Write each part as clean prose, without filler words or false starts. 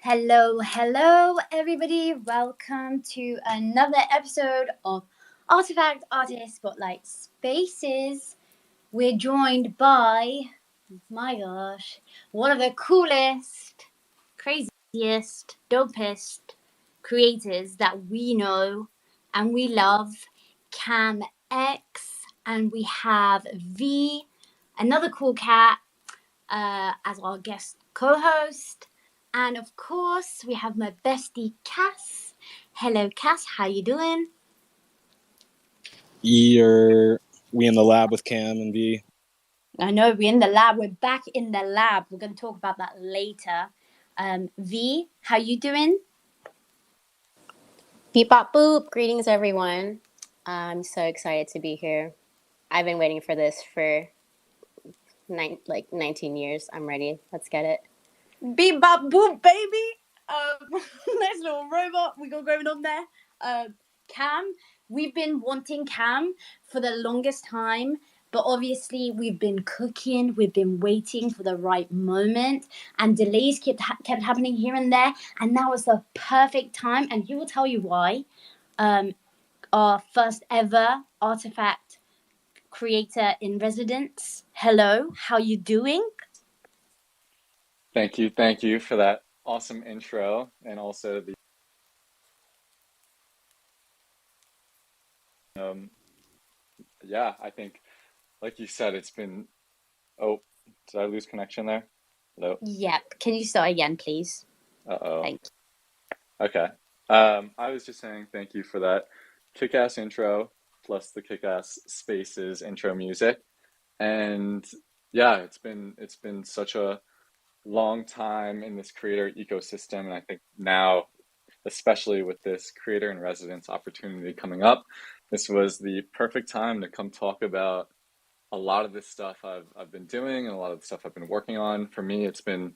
Hello, everybody. Welcome to another episode of Artifact Artist Spotlight Spaces. We're joined by, my gosh, one of the coolest, craziest, dopest creators that we know and we love, Cam X, and we have V, another cool cat, as our guest co-host. And of course, we have my bestie Cass. Hello, Cass. How you doing? We in the lab with Cam and V? I know we're in the lab. We're back in the lab. We're going to talk about that later. V, how you doing? Beep bop boop. Greetings, everyone. I'm so excited to be here. I've been waiting for this for 19 years. I'm ready. Let's get it. Beep bop boop, baby. Nice little robot we got going on there. Cam, we've been wanting Cam for the longest time, but obviously we've been cooking, we've been waiting for the right moment, and delays kept happening here and there, and now is the perfect time, and he will tell you why. Our first ever artifact creator in residence. Hello, how you doing? Thank you for that awesome intro, and also the I think, like you said, it's been. Oh, did I lose connection there? Hello. Yep. Can you start again, please? Thank you. Okay. I was just saying thank you for that kick-ass intro plus the kick-ass spaces intro music, and yeah, it's been such a long time in this creator ecosystem, and I think now, especially with this creator in residence opportunity coming up, this was the perfect time to come talk about a lot of this stuff I've been doing and a lot of the stuff I've been working on. For me, it's been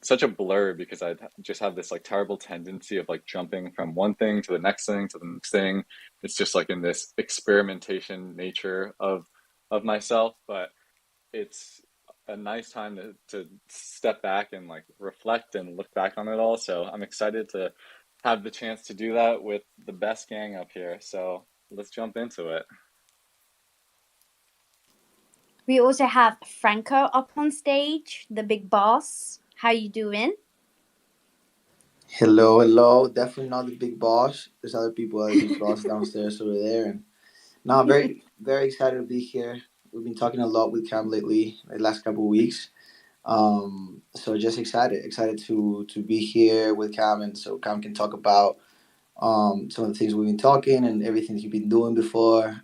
such a blur because I just have this like terrible tendency of like jumping from one thing to the next thing to the next thing. It's just like in this experimentation nature of myself, but it's a nice time to step back and like reflect and look back on it all. So I'm excited to have the chance to do that with the best gang up here. So let's jump into it. We also have Franco up on stage, the big boss. How you doing? Hello. Definitely not the big boss. There's other people that are big boss downstairs over there. And now I'm very, very excited to be here. We've been talking a lot with Cam lately, the last couple of weeks. So just excited to be here with Cam, and so Cam can talk about some of the things we've been talking and everything he's been doing before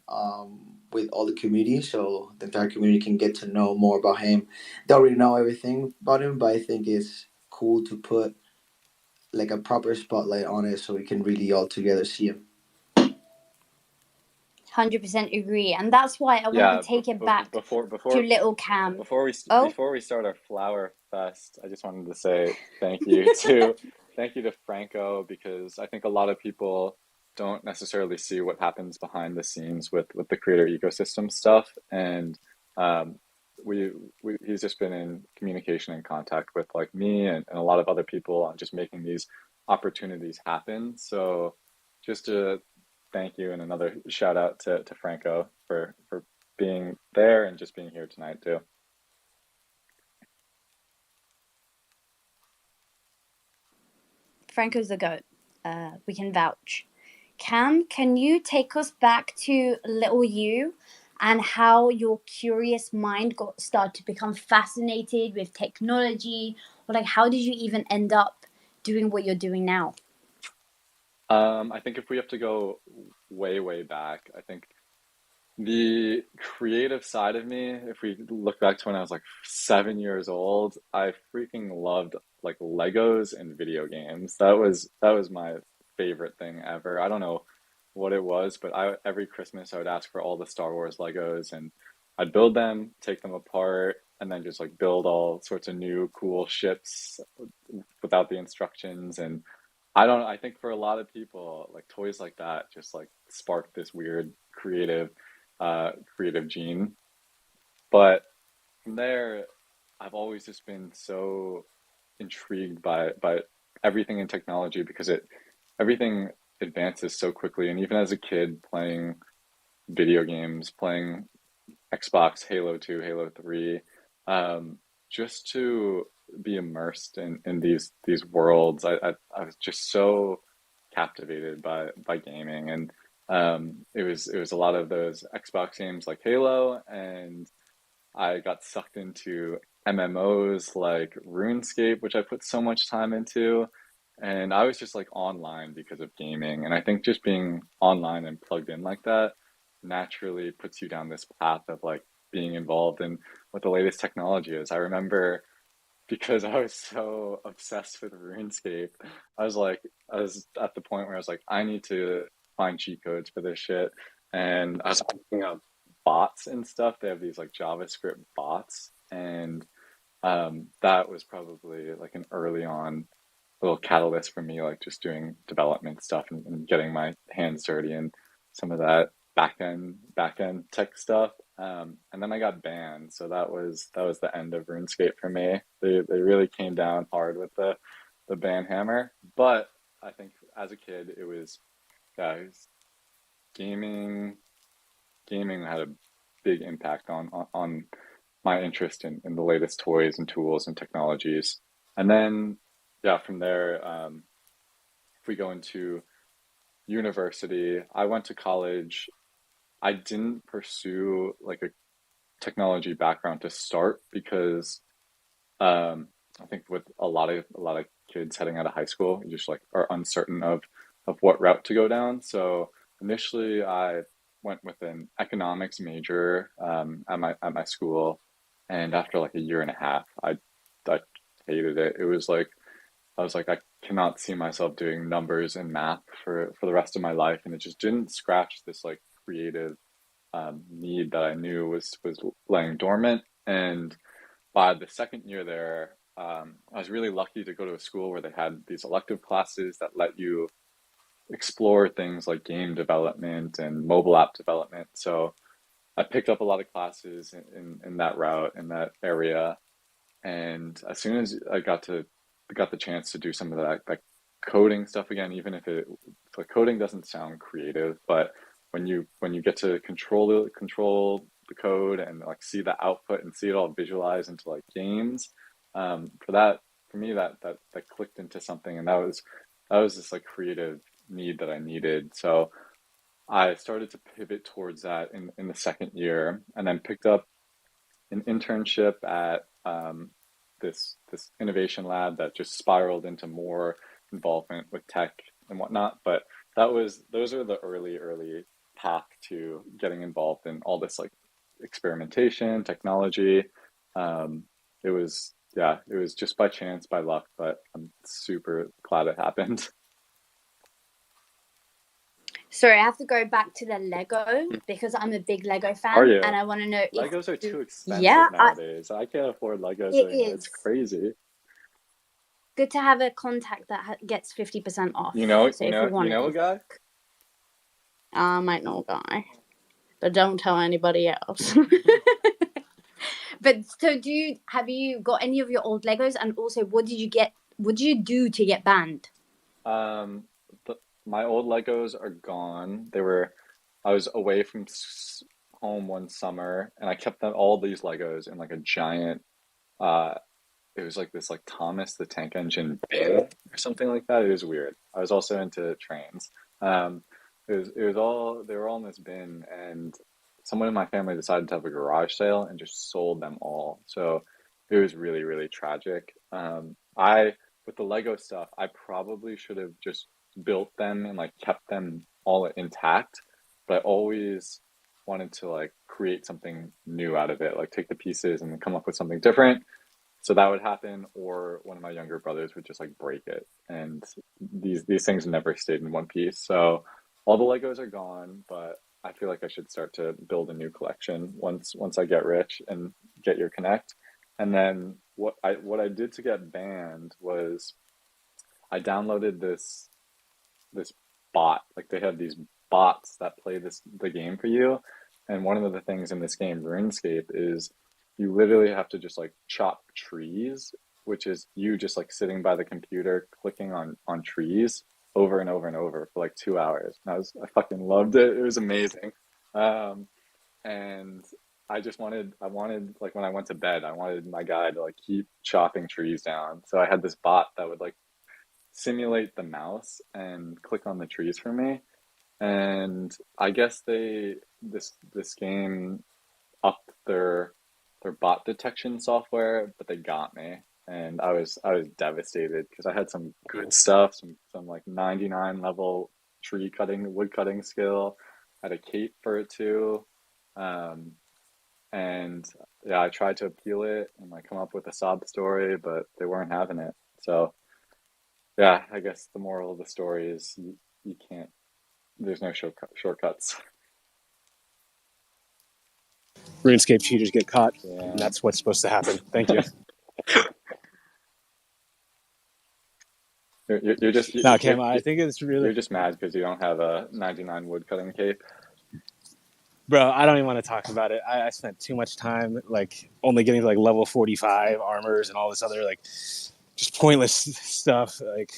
with all the community, so the entire community can get to know more about him. They already know everything about him, but I think it's cool to put like a proper spotlight on it so we can really all together see him. 100% agree, and that's why I want to take it back to little Cam. Before we start our flower fest, I just wanted to say thank you to Franco, because I think a lot of people don't necessarily see what happens behind the scenes with the creator ecosystem stuff, and he's just been in communication and contact with like me and a lot of other people on just making these opportunities happen. So just to thank you, and another shout out to Franco for being there and just being here tonight too. Franco's the GOAT. We can vouch. Cam, can you take us back to little you and how your curious mind started to become fascinated with technology? Or like, how did you even end up doing what you're doing now? I think if we have to go way back, I think the creative side of me, if we look back to when I was like 7 years old, I freaking loved like Legos and video games. That was my favorite thing ever. I don't know what it was, but every Christmas I would ask for all the Star Wars Legos, and I'd build them, take them apart, and then just like build all sorts of new cool ships without the instructions. And I think for a lot of people, like toys like that just like sparked this weird creative gene. But from there, I've always just been so intrigued by everything in technology because everything advances so quickly. And even as a kid playing video games, playing Xbox, Halo 2, Halo 3, just to be immersed in these worlds, I was just so captivated by gaming. And it was a lot of those Xbox games like Halo, and I got sucked into MMOs like RuneScape, which I put so much time into. And I was just like online because of gaming. And I think just being online and plugged in like that naturally puts you down this path of like being involved in what the latest technology is. I remember because I was so obsessed with RuneScape, I was at the point where I was like, I need to find cheat codes for this shit. And I was looking up bots and stuff. They have these like JavaScript bots, and that was probably like an early on little catalyst for me, like just doing development stuff and getting my hands dirty and some of that back end tech stuff. And then I got banned, so that was the end of RuneScape for me. They really came down hard with the ban hammer. But I think as a kid, it was, yeah, it was gaming. Gaming had a big impact on my interest in the latest toys and tools and technologies. And then, yeah, from there, if we go into university, I went to college. I didn't pursue like a technology background to start because I think with a lot of kids heading out of high school, you just like are uncertain of what route to go down. So initially, I went with an economics major at my school, and after like a year and a half, I hated it. It was like I was like I cannot see myself doing numbers and math for the rest of my life, and it just didn't scratch this like creative need that I knew was laying dormant. And by the second year there, I was really lucky to go to a school where they had these elective classes that let you explore things like game development and mobile app development. So I picked up a lot of classes in that route, in that area. And as soon as I got the chance to do some of that coding stuff again, even if like coding doesn't sound creative, but when you get to control the code and like see the output and see it all visualized into like games, for me that clicked into something, and that was this like creative need that I needed. So I started to pivot towards that in the second year, and then picked up an internship at this innovation lab that just spiraled into more involvement with tech and whatnot. But those are the early path to getting involved in all this like experimentation, technology. It was, yeah, it was just by chance, by luck, but I'm super glad it happened. Sorry, I have to go back to the Lego because I'm a big Lego fan. Are you? And I want to know if Legos are too expensive yeah, nowadays. I can't afford Legos it anymore. It's is crazy. good to have a contact that gets 50% off. You know, So you if know, you want you know a guy? I might know a guy, but don't tell anybody else. But so have you got any of your old Legos? And also, what did you do to get banned? My old Legos are gone. I was away from home one summer, and I kept all these Legos in like a giant, uh, it was like this like Thomas the Tank Engine bin or something like that. It was weird. I was also into trains. Um, it was all, they were all in this bin, and someone in my family decided to have a garage sale and just sold them all. So it was really, really tragic. With the Lego stuff, I probably should have just built them and like kept them all intact, but I always wanted to like create something new out of it, like take the pieces and then come up with something different. So that would happen, or one of my younger brothers would just like break it, and these things never stayed in one piece. So all the Legos are gone, but I feel like I should start to build a new collection once I get rich and get your Connect. And then what I did to get banned was I downloaded this bot. Like they have these bots that play the game for you. And one of the things in this game, RuneScape, is you literally have to just like chop trees which is you just like sitting by the computer clicking on trees over and over and over for like 2 hours. And I fucking loved it. It was amazing. And I wanted like when I went to bed, I wanted my guy to like keep chopping trees down. So I had this bot that would like simulate the mouse and click on the trees for me. And I guess this game upped their bot detection software, but they got me, and I was devastated because I had some good stuff, some like 99 level wood cutting skill, had a cape for it too, and yeah, I tried to appeal it and like come up with a sob story, but they weren't having it. So yeah, I guess the moral of the story is you can't. There's no shortcuts. RuneScape cheaters get caught, Yeah. and that's what's supposed to happen. Thank you. You're just No, Cam, I think it's really... You're just mad because you don't have a 99 wood cutting cape. Bro, I don't even want to talk about it. I spent too much time like only getting to like level 45 armors and all this other like just pointless stuff. Like,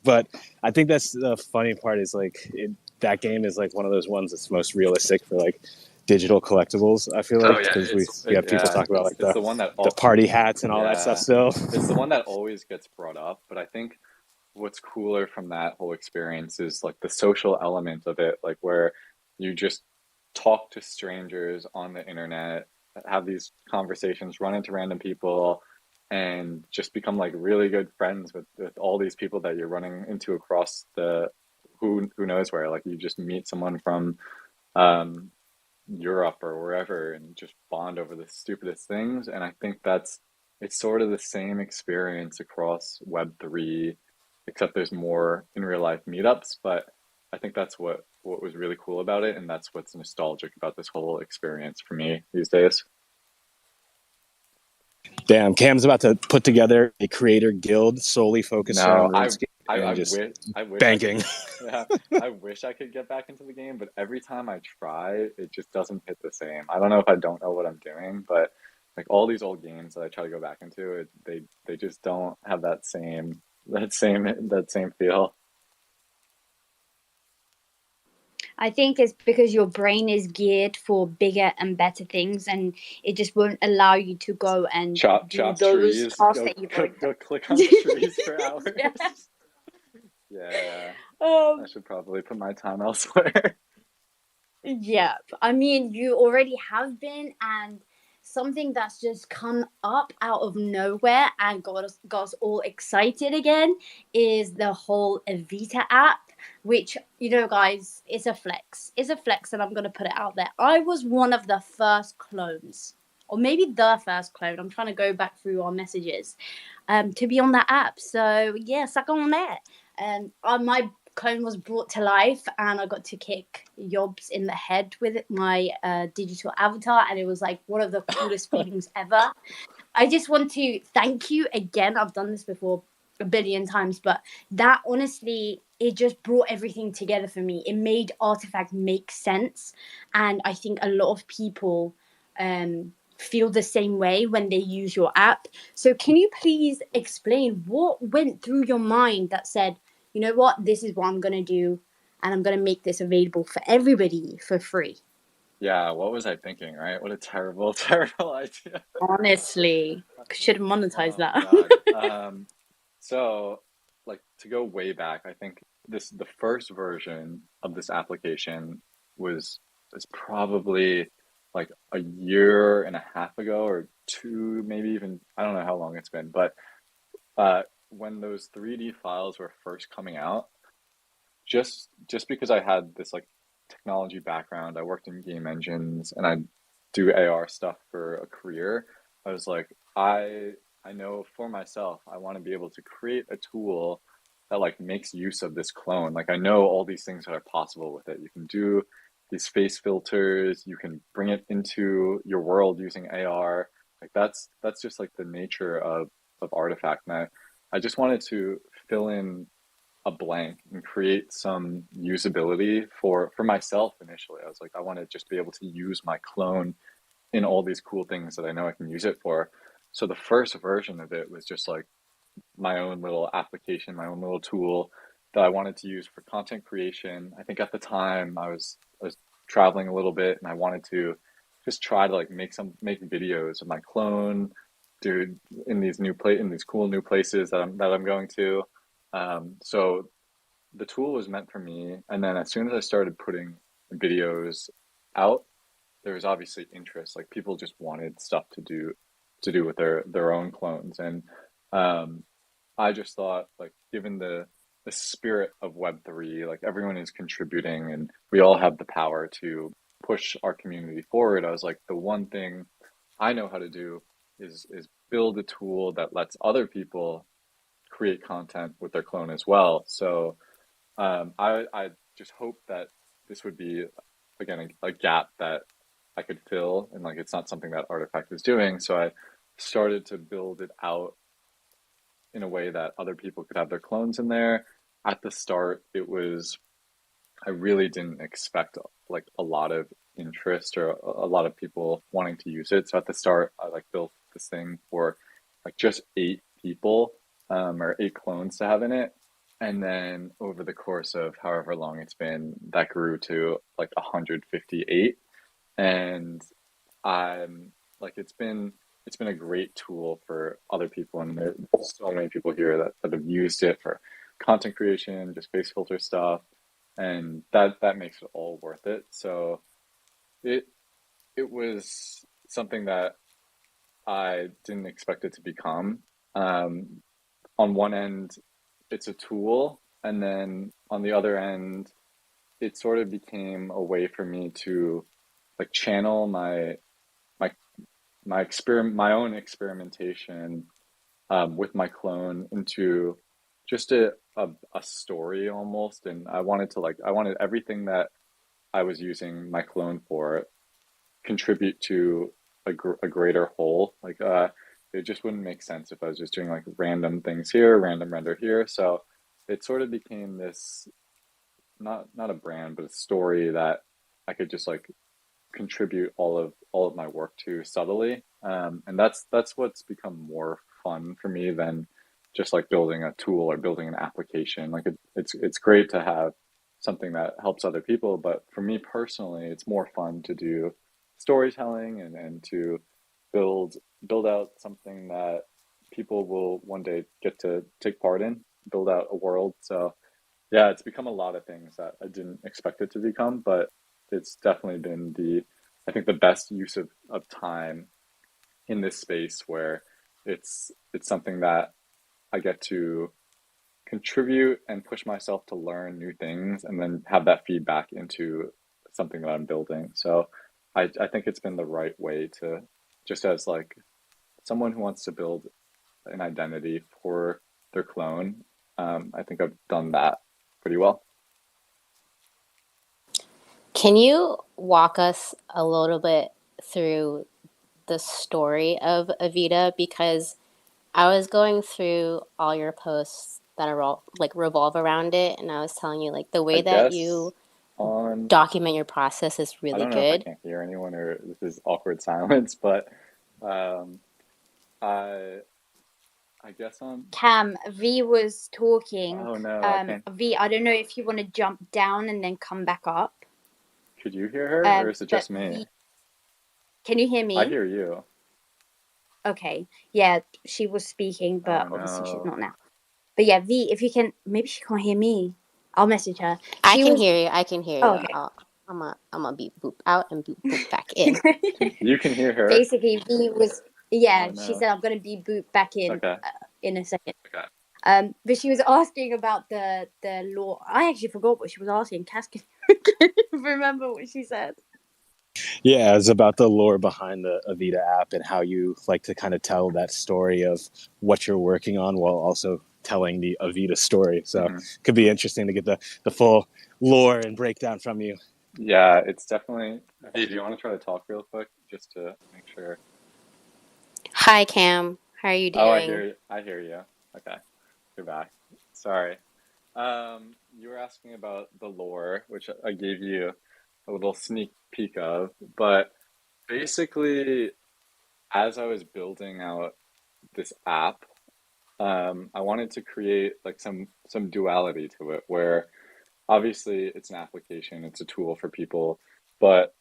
but I think that's the funny part is like that game is like one of those ones that's most realistic for like digital collectibles. I feel like because we have people talk about like the one that the party hats and all that stuff. Still, it's the one that always gets brought up. But I think what's cooler from that whole experience is like the social element of it, like where you just talk to strangers on the internet, have these conversations, run into random people, and just become like really good friends with all these people that you're running into across the who knows where. Like you just meet someone from Europe or wherever and just bond over the stupidest things. And I think it's sort of the same experience across Web3, except there's more in real life meetups. But I think that's what was really cool about it, and that's what's nostalgic about this whole experience for me these days. Damn, Cam's about to put together a creator guild solely focused on RuneScape. I wish banking. I wish I could get back into the game, but every time I try, it just doesn't hit the same. I don't know if I don't know what I'm doing, but like all these old games that I try to go back into, they just don't have that same feel. I think it's because your brain is geared for bigger and better things, and it just won't allow you to go and chop those trees, tasks that you've already go click on the trees for hours. Yeah. I should probably put my time elsewhere. Yeah, I mean, you already have been, and something that's just come up out of nowhere and got us all excited again is the whole Evita app, which, you know, guys, it's a flex, and I'm going to put it out there. I was one of the first clones, or maybe the first clone, I'm trying to go back through our messages, to be on that app. So yeah, suck on that. My clone was brought to life, and I got to kick Yobs in the head with my digital avatar, and it was like one of the coolest feelings ever. I just want to thank you again. I've done this before a billion times, but that honestly, it just brought everything together for me. It made Artifact make sense, and I think a lot of people feel the same way when they use your app. So can you please explain what went through your mind that said, you know what, this is what I'm going to do, and I'm going to make this available for everybody for free? Yeah, what was I thinking, right? What a terrible, terrible idea. Honestly, should have monetized that. So, like, to go way back, I think the first version of this application was probably like a year and a half ago or two, maybe even, I don't know how long it's been, but when those 3D files were first coming out, just because I had this like technology background, I worked in game engines and I do AR stuff for a career. I was like, I know for myself, I want to be able to create a tool that like makes use of this clone. Like I know all these things that are possible with it. You can do these face filters, you can bring it into your world using AR. Like that's just like the nature of Artifact. And I just wanted to fill in a blank and create some usability for myself initially. I was like, I want to just be able to use my clone in all these cool things that I know I can use it for. So the first version of it was just like my own little application, my own little tool that I wanted to use for content creation. I think at the time I was traveling a little bit and I wanted to just try to like make videos of my clone, dude, in these cool new places that I'm going to. So the tool was meant for me, and then as soon as I started putting videos out, there was obviously interest. Like people just wanted stuff to do with their own clones, and um, I just thought, like, given the spirit of Web3, like everyone is contributing and we all have the power to push our community forward. I was like, the one thing I know how to do is build a tool that lets other people create content with their clone as well. So I just hope that this would be again a gap that I could fill, and like it's not something that Artifact is doing. So I started to build it out in a way that other people could have their clones in there. At the start, I really didn't expect like a lot of interest or a lot of people wanting to use it. So at the start, I like built this thing for like just 8 people, or 8 clones to have in it. And then over the course of however long it's been, that grew to like 158. And I'm like it's been a great tool for other people, and there's so many people here that have used it for content creation, just face filter stuff, and that makes it all worth it. So it it was something that I didn't expect it to become. Um, on one end, it's a tool, and then on the other end, it sort of became a way for me to like channel my my own experimentation, with my clone into just a story almost. And I wanted everything that I was using my clone for contribute to a greater whole. Like it just wouldn't make sense if I was just doing like random things here, random render here. So it sort of became this not a brand, but a story that I could just like contribute all of my work to subtly, and that's what's become more fun for me than just like building a tool or building an application. Like it's great to have something that helps other people, but for me personally, it's more fun to do storytelling and to build build out something that people will one day get to take part in, build out a world. So yeah, it's become a lot of things that I didn't expect it to become, but it's definitely been I think the best use of time in this space where it's something that I get to contribute and push myself to learn new things and then have that feedback into something that I'm building. So I think it's been the right way to, just as like someone who wants to build an identity for their clone, I think I've done that pretty well. Can you walk us a little bit through the story of Avita? Because I was going through all your posts that are all like revolve around it, and I was telling you like the way I that guess you on document your process is I really don't know if I good. can't hear anyone or this is awkward silence, but um, I I guess on. Cam, V was talking. Oh no, I can't. V, I don't know if you want to jump down and then come back up. Could you hear her, or is it But just me? V, can you hear I me? hear you. Okay. Yeah, she was speaking, Oh but obviously she's no. not now. But yeah, V, if you can, maybe she can't hear me. I'll message her. I can hear you. I can hear Oh, you. okay. I'm a beep boop out and boop back in. You can hear her. Basically, V was Oh she no. said I'm gonna be boot back Okay. in a second. Okay. But she was asking about the law. I actually forgot what she was asking. Cass, can you remember what she said? Yeah, it's about the lore behind the Avita app and how you like to kind of tell that story of what you're working on while also telling the Avita story. So it could be interesting to get the full lore and breakdown from you. Yeah, it's definitely. Hey, do you want to try to talk real quick just to make sure? Hi, Cam. How are you Oh, I doing? hear you. I hear you. Okay, you're back. Sorry. You were asking about the lore, which I gave you a little sneak peek of, but basically, as I was building out this app, I wanted to create like some duality to it, where obviously it's an application, it's a tool for people, but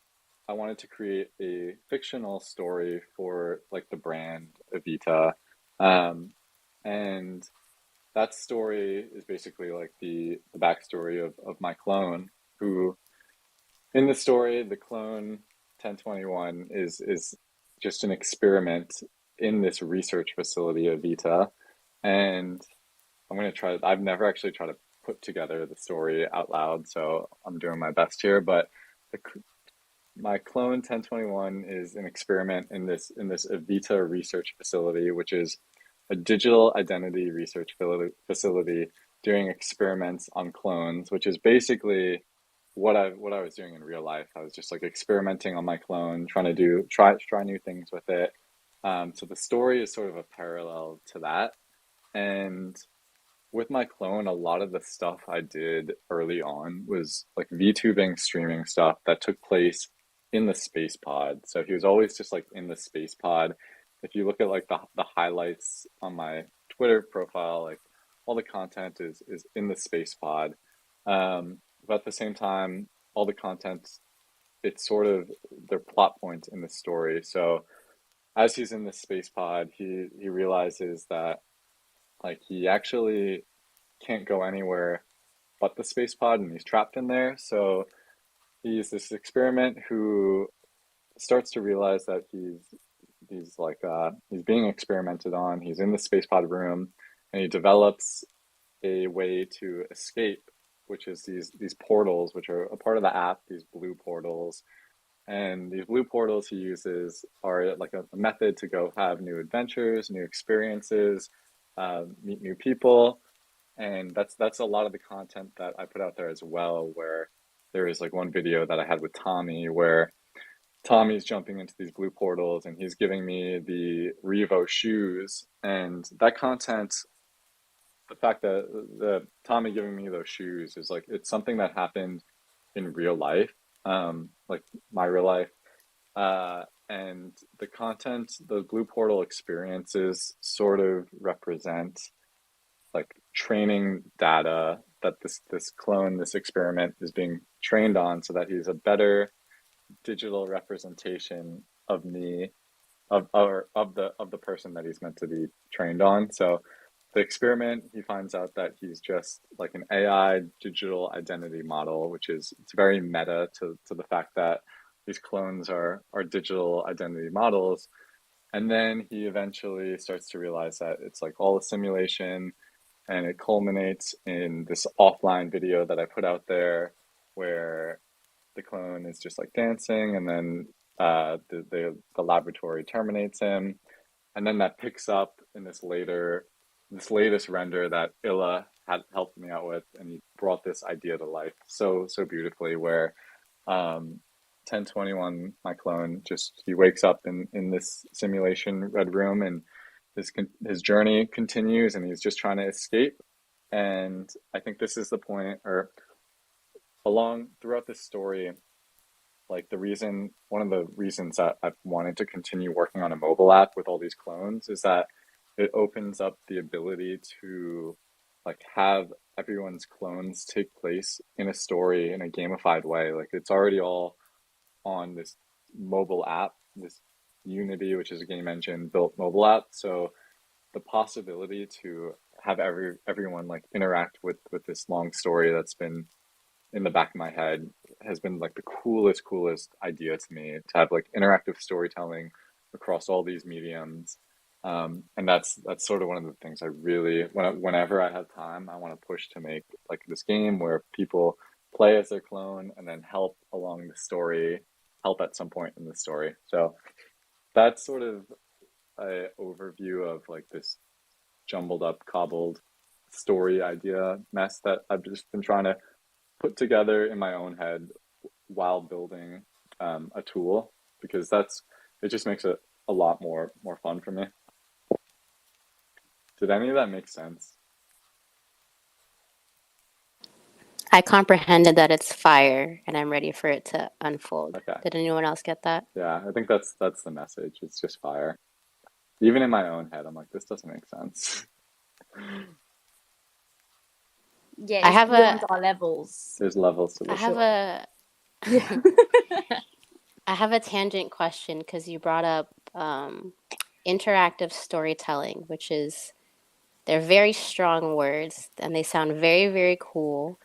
I wanted to create a fictional story for like the brand Evita. And that story is basically like the backstory of my clone, who in the story, the clone 1021 is just an experiment in this research facility Evita. And I'm going to try, I've never actually tried to put together the story out loud, so I'm doing my best here, but the, my clone 1021 is an experiment in this Evita research facility, which is a digital identity research facility doing experiments on clones, which is basically what I was doing in real life. I was just like experimenting on my clone, trying to try new things with it. So the story is sort of a parallel to that. And with my clone, a lot of the stuff I did early on was like VTubing streaming stuff that took place in the space pod. So he was always just like in the space pod. If you look at like the highlights on my Twitter profile, like all the content is in the space pod. But at the same time, all the content, it's sort of their plot points in the story. So as he's in the space pod, he realizes that like he actually can't go anywhere but the space pod, and he's trapped in there. So he's this experiment who starts to realize that he's like he's being experimented on. He's in the space pod room, and he develops a way to escape, which is these portals, which are a part of the app. These blue portals. And these blue portals he uses are like a method to go have new adventures, new experiences, meet new people. And that's a lot of the content that I put out there as well, where there is like one video that I had with Tommy where Tommy's jumping into these blue portals and he's giving me the Revo shoes. And that content, the fact that the Tommy giving me those shoes is like, it's something that happened in real life, like my real life. And the content, the blue portal experiences sort of represent like training data that this clone, this experiment is being trained on, so that he's a better digital representation of me, of the person that he's meant to be trained on. So the experiment, he finds out that he's just like an AI digital identity model, which is, it's very meta to the fact that these clones are digital identity models. And then he eventually starts to realize that it's like all a simulation, and it culminates in this offline video that I put out there where the clone is just like dancing, and then the laboratory terminates him, and then that picks up in this latest render that Illa had helped me out with, and he brought this idea to life so beautifully, where 1021, my clone, just he wakes up in this simulation red room, and his journey continues, and he's just trying to escape. And I think this is the point, or throughout this story, like one of the reasons that I've wanted to continue working on a mobile app with all these clones is that it opens up the ability to like have everyone's clones take place in a story in a gamified way. Like it's already all on this mobile app, this Unity, which is a game engine built mobile app. So the possibility to have everyone like interact with this long story that's been in the back of my head has been like the coolest idea to me, to have like interactive storytelling across all these mediums. And that's sort of one of the things I really, whenever I have time, I want to push to make like this game where people play as their clone and then help along the story, help at some point in the story. So that's sort of an overview of like this jumbled up, cobbled story idea mess that I've just been trying to put together in my own head while building a tool, because it just makes it a lot more fun for me. Did any of that make sense? I comprehended that it's fire, and I'm ready for it to unfold. Okay. Did anyone else get that? Yeah, I think that's the message. It's just fire. Even in my own head, I'm like, this doesn't make sense. Yeah, I it's have beyond a our levels. There's levels to I this. have Sure. a Yeah. I have a tangent question because you brought up interactive storytelling, which is they're very strong words and they sound very, very cool,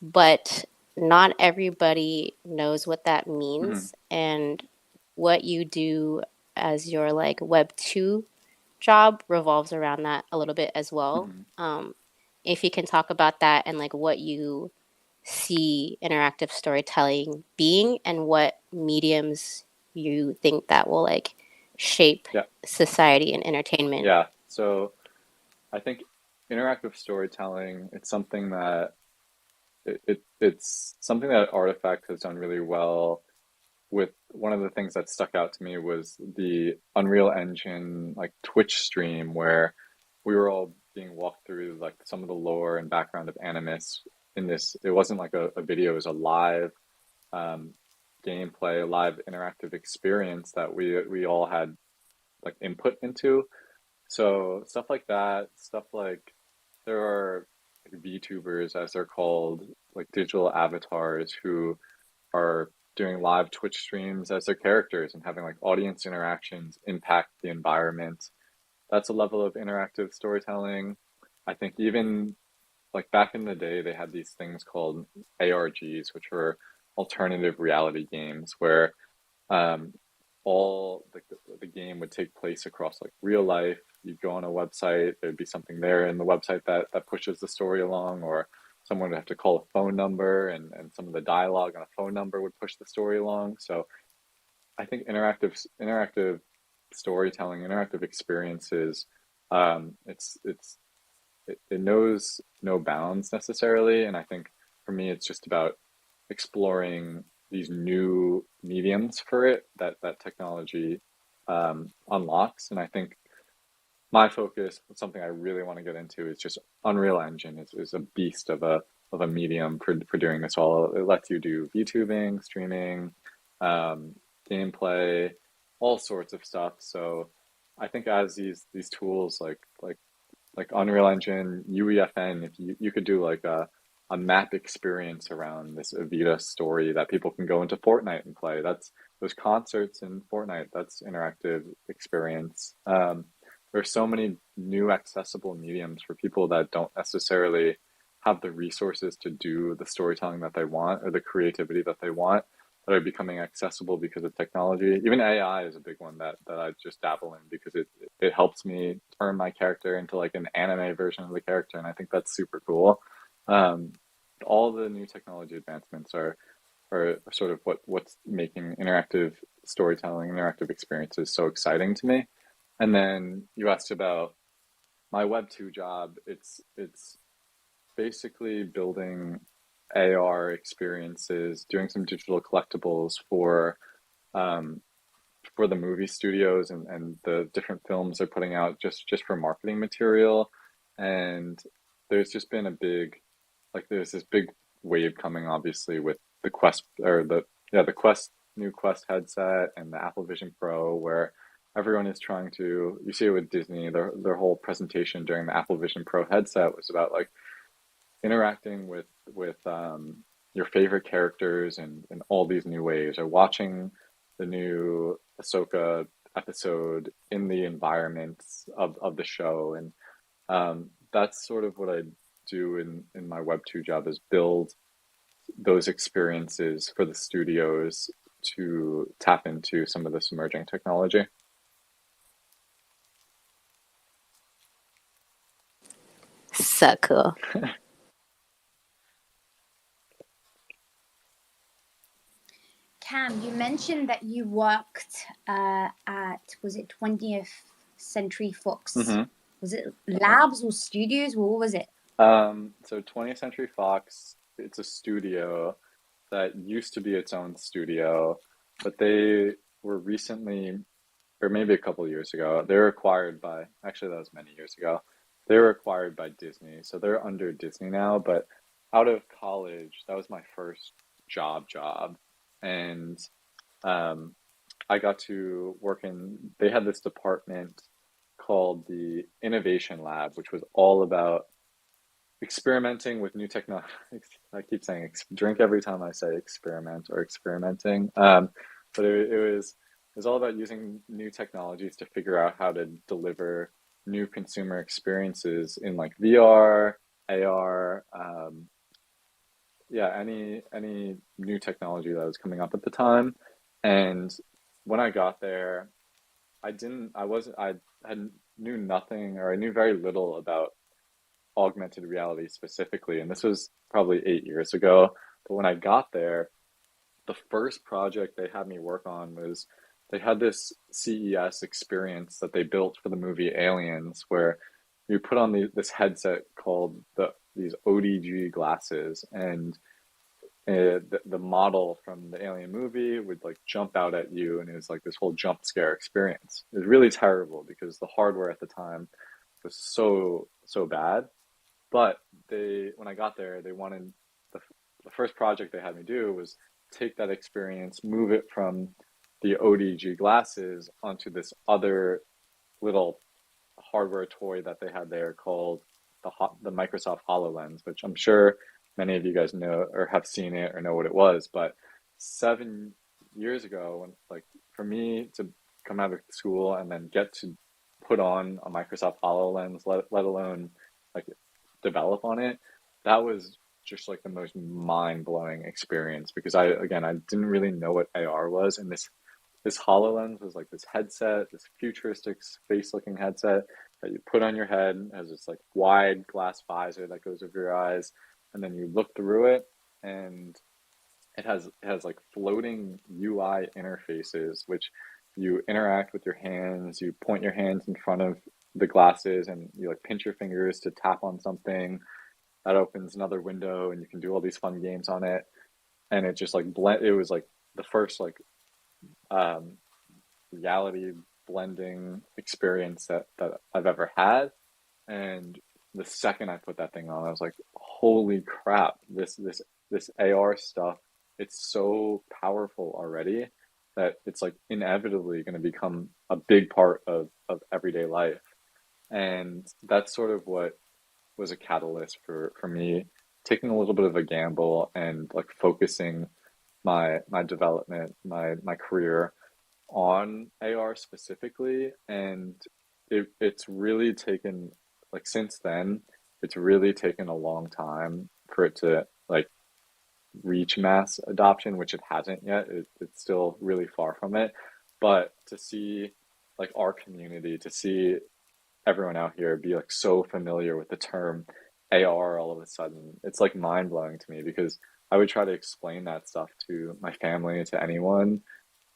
but not everybody knows what that Mm-hmm. means. And what you do as your like Web 2 job revolves around that a little bit as well. Mm-hmm. If you can talk about that and like what you see interactive storytelling being and what mediums you think that will like shape Yeah. society and entertainment. Yeah. So I think interactive storytelling, it's something that it's something that Artifact has done really well with. One of the things that stuck out to me was the Unreal Engine like Twitch stream where we were all being walked through like some of the lore and background of Animus in this. It wasn't like a video, it was a live um, gameplay, a live interactive experience that we all had like input into. So stuff like that, stuff like there are like VTubers as they're called, like digital avatars who are doing live Twitch streams as their characters and having like audience interactions impact the environment. That's a level of interactive storytelling. I think even like back in the day, they had these things called ARGs, which were alternative reality games, where um, all the game would take place across like real life. You'd go on a website, there'd be something there in the website that pushes the story along, or someone would have to call a phone number, and some of the dialogue on a phone number would push the story along. So I think interactive storytelling, interactive experiences, it knows no bounds necessarily, and I think for me it's just about exploring these new mediums for it that technology unlocks. And I think my focus, something I really want to get into, is just Unreal Engine is a beast of a medium for doing this all. It lets you do VTubing, streaming, um, gameplay, all sorts of stuff. So I think as these tools like Unreal Engine, UEFN, if you could do like a map experience around this Evita story that people can go into Fortnite and play. That's those concerts in Fortnite. That's interactive experience. There's so many new accessible mediums for people that don't necessarily have the resources to do the storytelling that they want or the creativity that they want that are becoming accessible because of technology. Even AI is a big one that I just dabble in because it helps me turn my character into like an anime version of the character, and I think that's super cool. Um, all the new technology advancements are sort of what's making interactive storytelling, interactive experiences so exciting to me. And then you asked about my Web 2 job. It's basically building AR experiences, doing some digital collectibles um, for the movie studios and the different films they're putting out just for marketing material. And there's just been a big like there's this big wave coming obviously with the Quest or the Quest new Quest headset and the Apple Vision Pro where everyone is trying to you see it with Disney their whole presentation during the Apple Vision Pro headset was about like interacting with your favorite characters in all these new ways, or watching the new Ahsoka episode in the environments of the show, and that's sort of what I do in my Web 2 job is build those experiences for the studios to tap into some of this emerging technology. So cool. Cam, you mentioned that you worked at, was it 20th Century Fox? Mm-hmm. Was it labs or studios? What was it? So 20th Century Fox, it's a studio that used to be its own studio, but they were recently, or maybe a couple of years ago, they were acquired by, actually, that was many years ago. They were acquired by Disney. So they're under Disney now. But out of college, that was my first job. And I got to work in, they had this department called the Innovation Lab, which was all about experimenting with new technology. I keep saying drink every time I say experiment or experimenting. But it was all about using new technologies to figure out how to deliver new consumer experiences in like VR, AR, any new technology that was coming up at the time. And when I got there, I knew nothing, or I knew very little about augmented reality specifically. And this was probably 8 years ago. But when I got there, the first project they had me work on was they had this CES experience that they built for the movie Aliens, where you put on this headset called these ODG glasses, and the model from the Alien movie would like jump out at you, and it was like this whole jump scare experience. It was really terrible because the hardware at the time was so bad. But when I got there, they wanted the first project they had me do was take that experience, move it from the ODG glasses onto this other little hardware toy that they had there called the Microsoft HoloLens, which I'm sure many of you guys know or have seen it or know what it was. But 7 years ago, when like for me to come out of school and then get to put on a Microsoft HoloLens, let alone like develop on it, that was just like the most mind-blowing experience, because I didn't really know what AR was, and this HoloLens was like this headset, this futuristic space-looking headset that you put on your head. It has this like wide glass visor that goes over your eyes, and then you look through it, and it has like floating UI interfaces, which you interact with your hands. You point your hands in front of the glasses, and you like pinch your fingers to tap on something. That opens another window, and you can do all these fun games on it. And it just like it was like the first like reality blending experience that I've ever had. And the second I put that thing on, I was like, holy crap, this AR stuff, it's so powerful already that it's like inevitably going to become a big part of everyday life. And that's sort of what was a catalyst for me taking a little bit of a gamble and like focusing my development, my career on AR specifically. And it's really taken, like since then, it's really taken a long time for it to like reach mass adoption, which it hasn't yet. It's still really far from it. But to see like our community, to see everyone out here be like so familiar with the term AR all of a sudden, it's like mind blowing to me, because I would try to explain that stuff to my family, to anyone,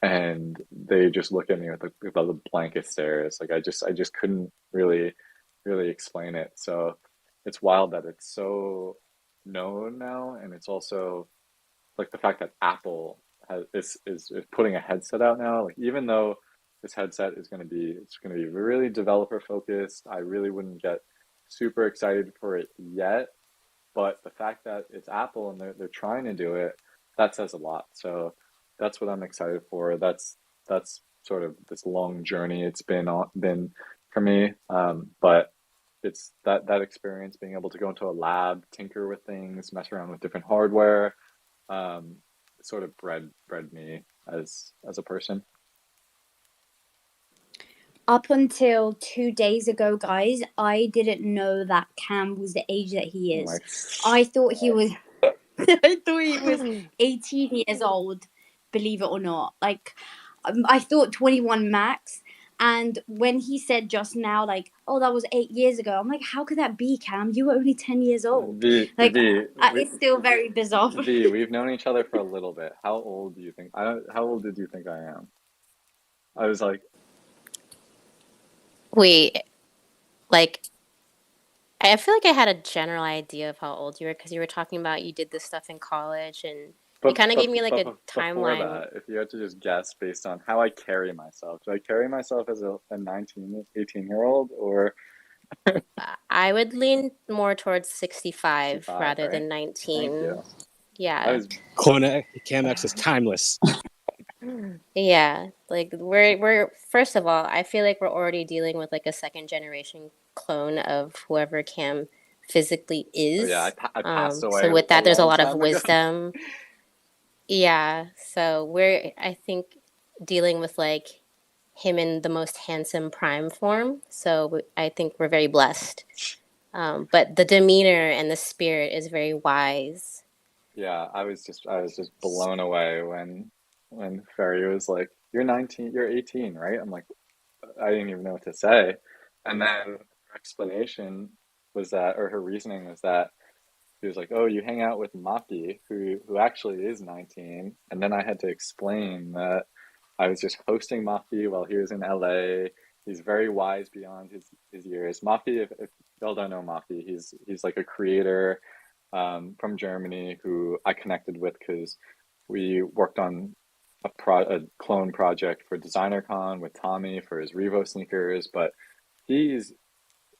and they just look at me with the blankest stares. Like I just couldn't really explain it. So it's wild that it's so known now, and it's also like the fact that Apple is putting a headset out now. Like even though this headset is going to be really developer focused, I really wouldn't get super excited for it yet. But the fact that it's Apple and they're trying to do it, that says a lot. So that's what I'm excited for. That's sort of this long journey it's been for me. But it's that experience, being able to go into a lab, tinker with things, mess around with different hardware, sort of bred me as a person. Up until 2 days ago, guys, I didn't know that Cam was the age that he is. I thought he was 18 years old, believe it or not. Like, I thought 21 max. And when he said just now, like, oh, that was 8 years ago, I'm like, how could that be, Cam? You were only 10 years old. It's still very bizarre. V, we've known each other for a little bit. How old do you think? How old did you think I am? I was like, wait, like, I feel like I had a general idea of how old you were, because you were talking about you did this stuff in college, and you kind of gave me like a timeline. Before that, if you had to just guess based on how I carry myself, do I carry myself as a 19, 18-year-old, or? I would lean more towards 65 rather right? than 19. Thank you. Yeah. CloneX is timeless. Yeah, like we're first of all, I feel like we're already dealing with like a second generation clone of whoever Cam physically Oh yeah, is. I passed So away with a that, there's a long lot of time ago. wisdom. Yeah, so we're I think dealing with like him in the most handsome prime form. So I think we're very blessed. But the demeanor and the spirit is very wise. Yeah, I was just blown away when Ferry was like, "You're 19, you're 18, right?" I'm like, I didn't even know what to say. And then her explanation was that, or her reasoning was that she was like, "Oh, you hang out with Maki, who actually is 19." And then I had to explain that I was just hosting Maki while he was in LA. He's very wise beyond his years. Maki, if y'all don't know Maki, he's like a creator from Germany who I connected with because we worked on a clone project for DesignerCon with Tommy for his Revo sneakers. But he's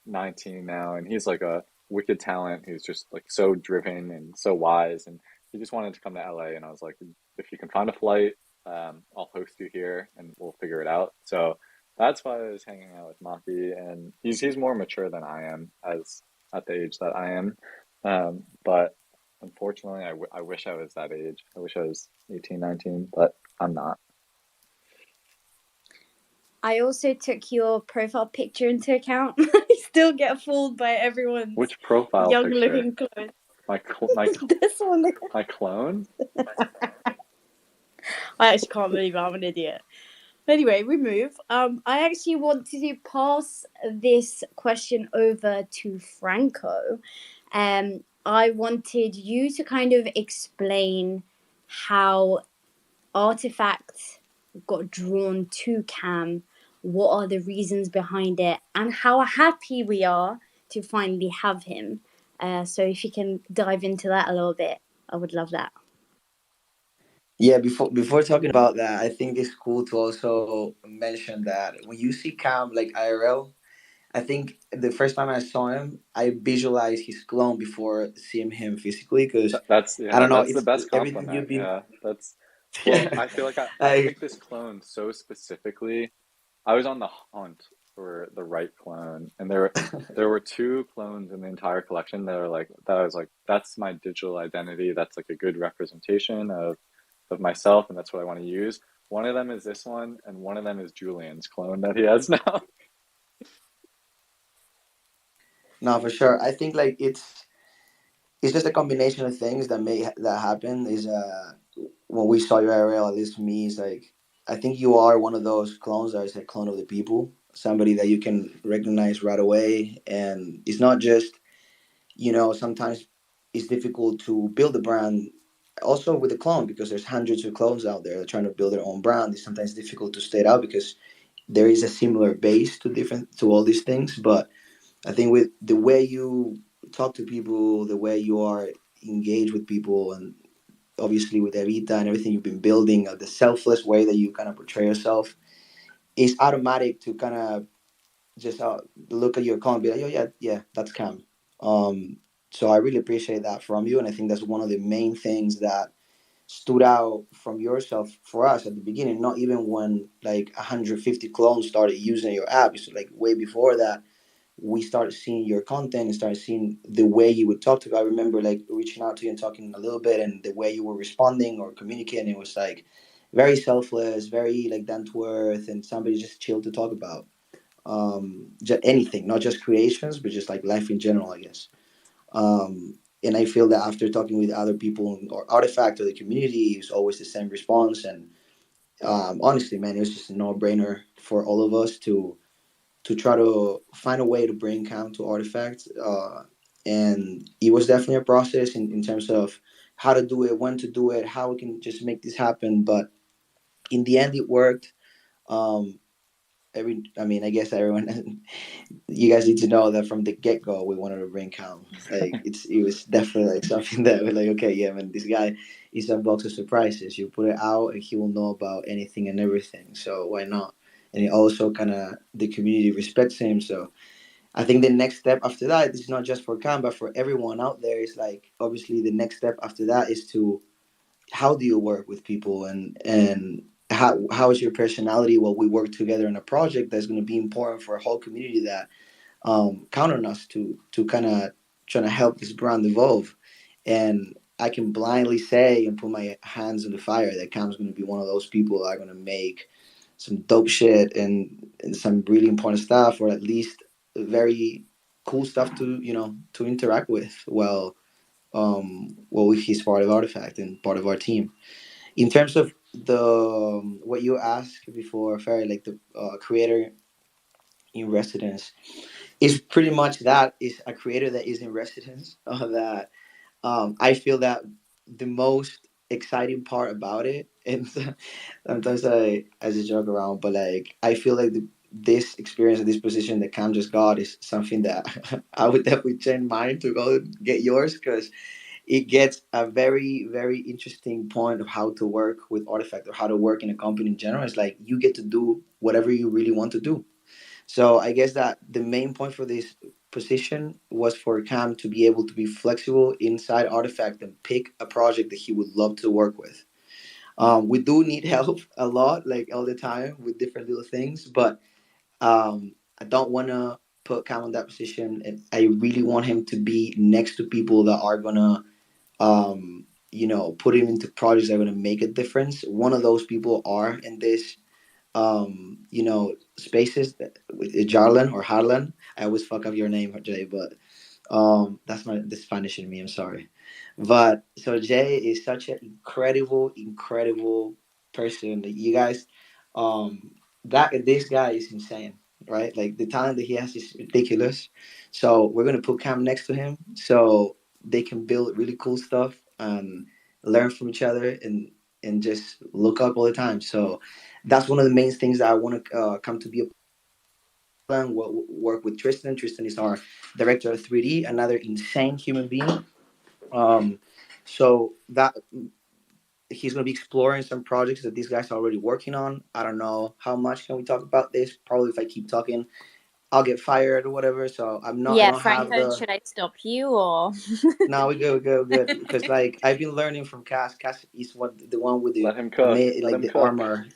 19 now, and he's like a wicked talent who's just like so driven and so wise. And he just wanted to come to LA, and I was like, if you can find a flight, I'll host you here, and we'll figure it out. So that's why I was hanging out with Maki, and he's more mature than I am as at the age that I am. But unfortunately, I wish I was that age. I wish I was 18, 19, but I'm not. I also took your profile picture into account. I still get fooled by everyone's Which profile young picture? looking clone. This one. My clone? I actually can't believe I'm an idiot. Anyway, we move. I actually want to pass this question over to Franco. I wanted you to kind of explain how Artifact got drawn to Cam, what are the reasons behind it, and how happy we are to finally have him. So if you can dive into that a little bit, I would love that. Yeah, before talking about that, I think it's cool to also mention that when you see Cam like IRL, I think the first time I saw him, I visualized his clone before seeing him physically because That's I yeah, don't know, that's the it's best everything compliment. you've been. Yeah, that's well, I feel like I I picked this clone so specifically. I was on the hunt for the right clone, and there were two clones in the entire collection that are like that I was like, that's my digital identity. That's like a good representation of myself, and that's what I want to use. One of them is this one, and one of them is Julian's clone that he has now. no, for sure. I think like it's just a combination of things that make that happen. Is when we saw your IRL, at least for me, is like I think you are one of those clones that is a clone of the people, somebody that you can recognize right away, and it's not just sometimes it's difficult to build a brand also with a clone because there's hundreds of clones out there trying to build their own brand. It's sometimes difficult to stand out because there is a similar base to all these things. But I think with the way you talk to people, the way you are engaged with people, and obviously with Evita and everything you've been building, the selfless way that you kind of portray yourself, it's automatic to kind of just look at your account and be like, oh yeah, yeah, that's Cam. Um, so I really appreciate that from you, and I think that's one of the main things that stood out from yourself for us at the beginning. Not even when like 150 clones started using your app; it's like way before that. We started seeing your content and started seeing the way you would talk to people. I remember like reaching out to you and talking a little bit, and the way you were responding or communicating was like very selfless, very like down to earth, and somebody just chill to talk about just anything, not just creations, but just like life in general, I guess. And I feel that after talking with other people or Artifact or the community, it's always the same response. And honestly, man, it was just a no-brainer for all of us to try to find a way to bring Cam to Artifact. And it was definitely a process in terms of how to do it, when to do it, how we can just make this happen. But in the end, it worked. Um, I mean, I guess everyone, you guys need to know that from the get go, we wanted to bring Cam. Like, it was definitely like something that we're like, okay, yeah, man, this guy is a box of surprises. You put it out, and he will know about anything and everything. So why not? And it also kind of the community respects him. So I think the next step after that is not just for Cam, but for everyone out there. Is like obviously the next step after that is to how do you work with people and how is your personality while we work together in a project that's going to be important for a whole community that count on us to kind of trying to help this brand evolve. And I can blindly say and put my hands in the fire that Cam's going to be one of those people that are going to make some dope shit and some really important stuff, or at least very cool stuff to to interact with. Well, he's part of Artifact and part of our team. In terms of the what you asked before, Ferry, like the creator in residence, is pretty much that is a creator that is in residence. That I feel that the most exciting part about it, and sometimes I just joke around, but like I feel like this experience and this position that Cam just got is something that I would definitely change mine to go get yours, because it gets a very, very interesting point of how to work with Artifact or how to work in a company in general. It's like you get to do whatever you really want to do. So I guess that the main point for this position was for Cam to be able to be flexible inside Artifact and pick a project that he would love to work with. We do need help a lot, like all the time, with different little things, but I don't want to put Cam in that position. And I really want him to be next to people that are gonna put him into projects that are going to make a difference. One of those people are in this, spaces with Jarlan or Harlan. I always fuck up your name, Jay, but that's the Spanish in me. I'm sorry, but so Jay is such an incredible, incredible person that you guys, that this guy is insane, right? Like the talent that he has is ridiculous. So we're gonna put Cam next to him so they can build really cool stuff and learn from each other and just look up all the time. So that's one of the main things that I want to come to be a plan. Work with Tristan. Tristan is our director of 3D, another insane human being. So that he's going to be exploring some projects that these guys are already working on. I don't know how much can we talk about this. Probably if I keep talking, I'll get fired or whatever. So I'm not. I Yeah, don't have Franco, the. should I stop you or? No, we good. Because like I've been learning from Cass. Cass is the one with the Let him cook. Let like him the cook. armor.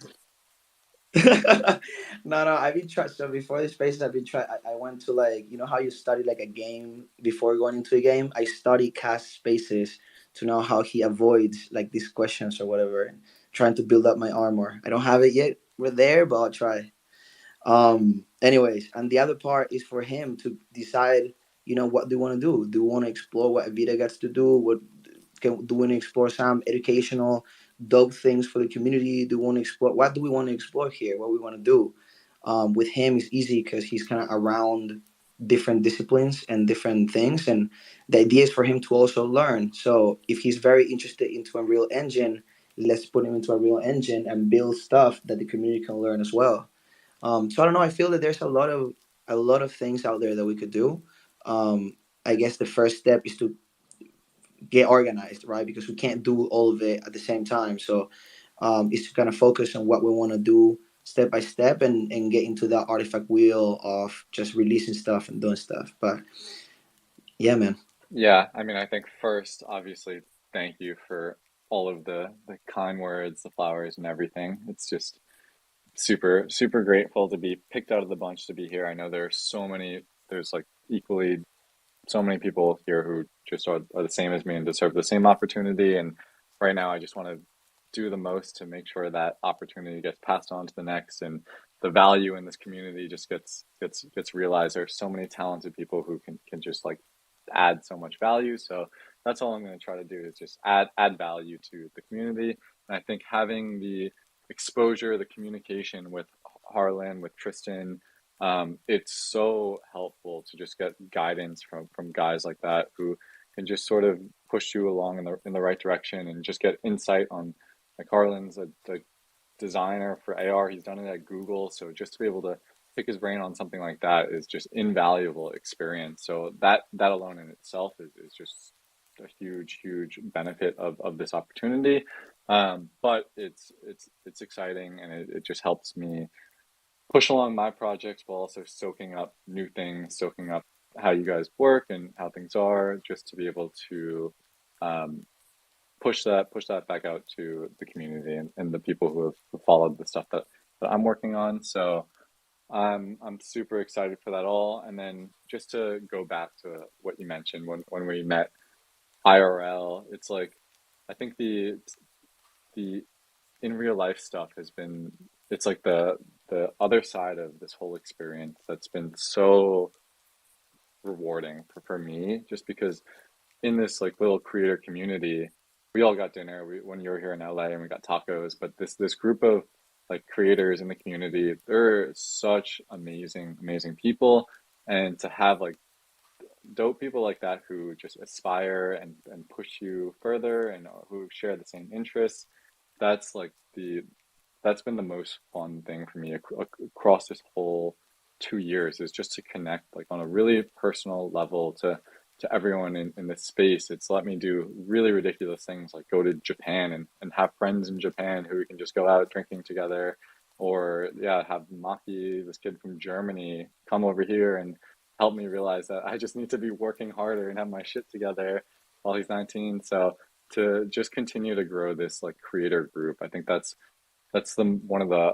No, I've been trying. So before this space, I've been trying. I went to, like, how you study like a game before going into a game. I study Cast spaces to know how he avoids like these questions or whatever. And trying to build up my armor. I don't have it yet. We're there, but I'll try. Anyways, and the other part is for him to decide. What do you want to do? Do you want to explore what Avita gets to do? What do we want to explore some educational dope things for the community? Do we want to explore what do we want to explore here? What we want to do? With him, it's easy because he's kind of around different disciplines and different things, and the idea is for him to also learn. So if he's very interested into Unreal Engine, let's put him into Unreal Engine and build stuff that the community can learn as well. So I don't know. I feel that there's a lot of things out there that we could do. I guess the first step is to get organized, right? Because we can't do all of it at the same time. So it's to kind of focus on what we want to do step by step and get into that artifact wheel of just releasing stuff and doing stuff. But yeah, man. Yeah, I mean, I think first, obviously, thank you for all of the kind words, the flowers, and everything. It's just super, super grateful to be picked out of the bunch to be here. I know there's like equally so many people here who just are the same as me and deserve the same opportunity. And right now, I just want to do the most to make sure that opportunity gets passed on to the next, and the value in this community just gets realized. There's so many talented people who can just like add so much value. So that's all I'm going to try to do is just add value to the community. And I think having the exposure, the communication with Harlan, with Tristan, it's so helpful to just get guidance from guys like that who can just sort of push you along in the right direction and just get insight on, like, Harlan's a designer for AR. He's done it at Google, so just to be able to pick his brain on something like that is just invaluable experience. So that alone in itself is just a huge benefit of this opportunity. But it's exciting, and it just helps me push along my projects while also soaking up new things, soaking up how you guys work and how things are, just to be able to push that back out to the community and the people who have followed the stuff that I'm working on. So I'm super excited for that all. And then just to go back to what you mentioned when we met IRL, it's like I think the in real life stuff has been, it's like the other side of this whole experience that's been so rewarding for me, just because in this like little creator community, we all got dinner when you were here in LA, and we got tacos, but this group of like creators in the community, they're such amazing people, and to have like dope people like that who just aspire and push you further, and who share the same interests, that's like that's been the most fun thing for me across this whole 2 years, is just to connect like on a really personal level to everyone in this space. It's let me do really ridiculous things like go to Japan and have friends in Japan who we can just go out drinking together, or yeah, have Maki, this kid from Germany, come over here and help me realize that I just need to be working harder and have my shit together while he's 19. So to just continue to grow this like creator group, I think that's the one of the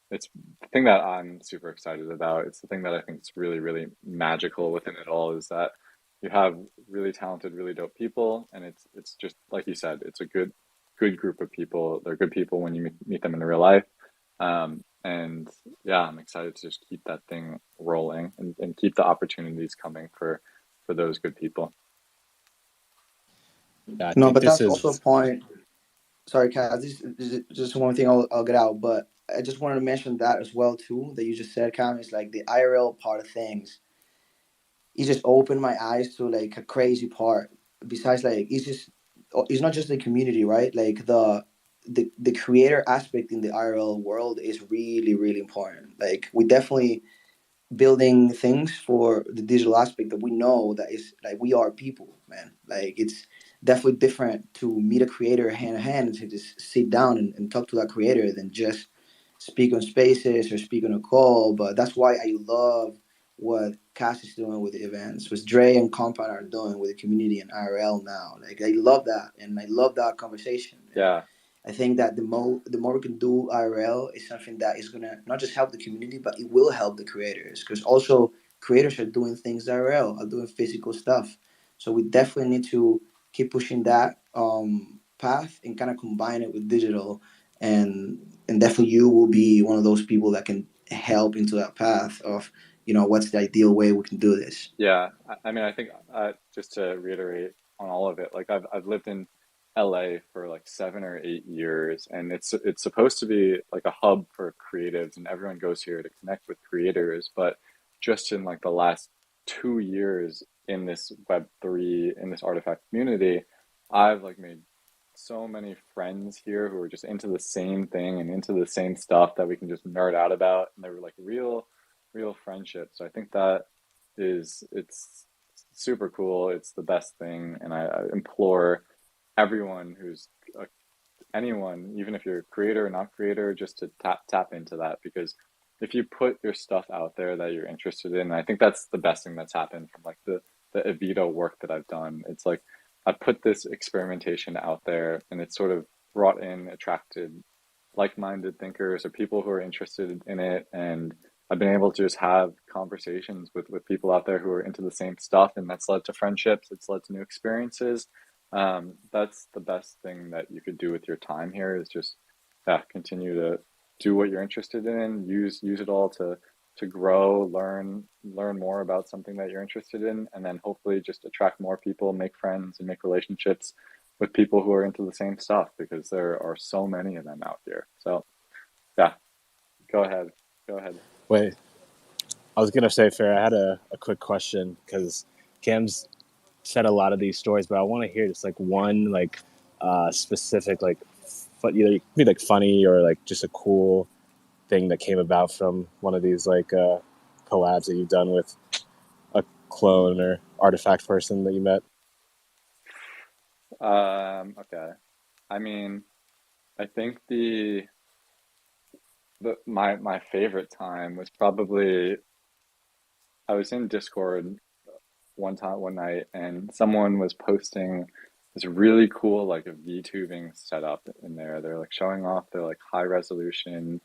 it's the thing that I'm super excited about. It's the thing that I think is really magical within it all, is that you have really talented, really dope people, and it's just like you said, it's a good group of people. They're good people when you meet them in real life. And yeah, I'm excited to just keep that thing rolling and keep the opportunities coming for those good people. Yeah, I No, think but this that's also a is point. Sorry, Kaz. This is just one thing I'll get out, but I just wanted to mention that as well too. That you just said, Cam, is like the IRL part of things. It just opened my eyes to like a crazy part. Besides, like it's not just the community, right? Like the creator aspect in the IRL world is really important. Like we definitely building things for the digital aspect that we know that is like we are people, man. Like it's definitely different to meet a creator hand in hand and to just sit down and talk to that creator than just speak on spaces or speak on a call. But that's why I love what Cass is doing with the events, what Dre and Compound are doing with the community and IRL now. Like I love that, and I love that conversation. And Yeah, I think that the more we can do IRL is something that is gonna not just help the community, but it will help the creators, because also creators are doing things IRL, are doing physical stuff. So we definitely need to keep pushing that path and kind of combine it with digital, and definitely you will be one of those people that can help into that path of what's the ideal way we can do this. yeah. I mean, I think just to reiterate on all of it, like I've lived in LA for like 7 or 8 years, and it's supposed to be like a hub for creatives, and everyone goes here to connect with creators. But just in like the last 2 years in this Web3, in this artifact community, I've like made so many friends here who are just into the same thing and into the same stuff that we can just nerd out about, and they were like real friendships. So I think that it's super cool. It's the best thing, and I implore everyone who's anyone, even if you're a creator or not creator, just to tap into that, because if you put your stuff out there that you're interested in, I think that's the best thing that's happened from like the Evita work that I've done. It's like I put this experimentation out there, and it's sort of attracted like-minded thinkers or people who are interested in it, and I've been able to just have conversations with people out there who are into the same stuff, and that's led to friendships. It's led to new experiences. That's the best thing that you could do with your time here, is just continue to do what you're interested in, use it all to grow, learn more about something that you're interested in, and then hopefully just attract more people, make friends, and make relationships with people who are into the same stuff, because there are so many of them out here. So yeah, go ahead. wait. I was gonna say, Fair. I had a quick question because Cam's said a lot of these stories, but I want to hear just like one like specific like either it could be like funny or like just a cool thing that came about from one of these like collabs that you've done with a clone or artifact person that you met. Okay. I mean, I think my favorite time was probably, I was in Discord one night, and someone was posting this really cool like a VTubing setup in there. They're like showing off their like high resolution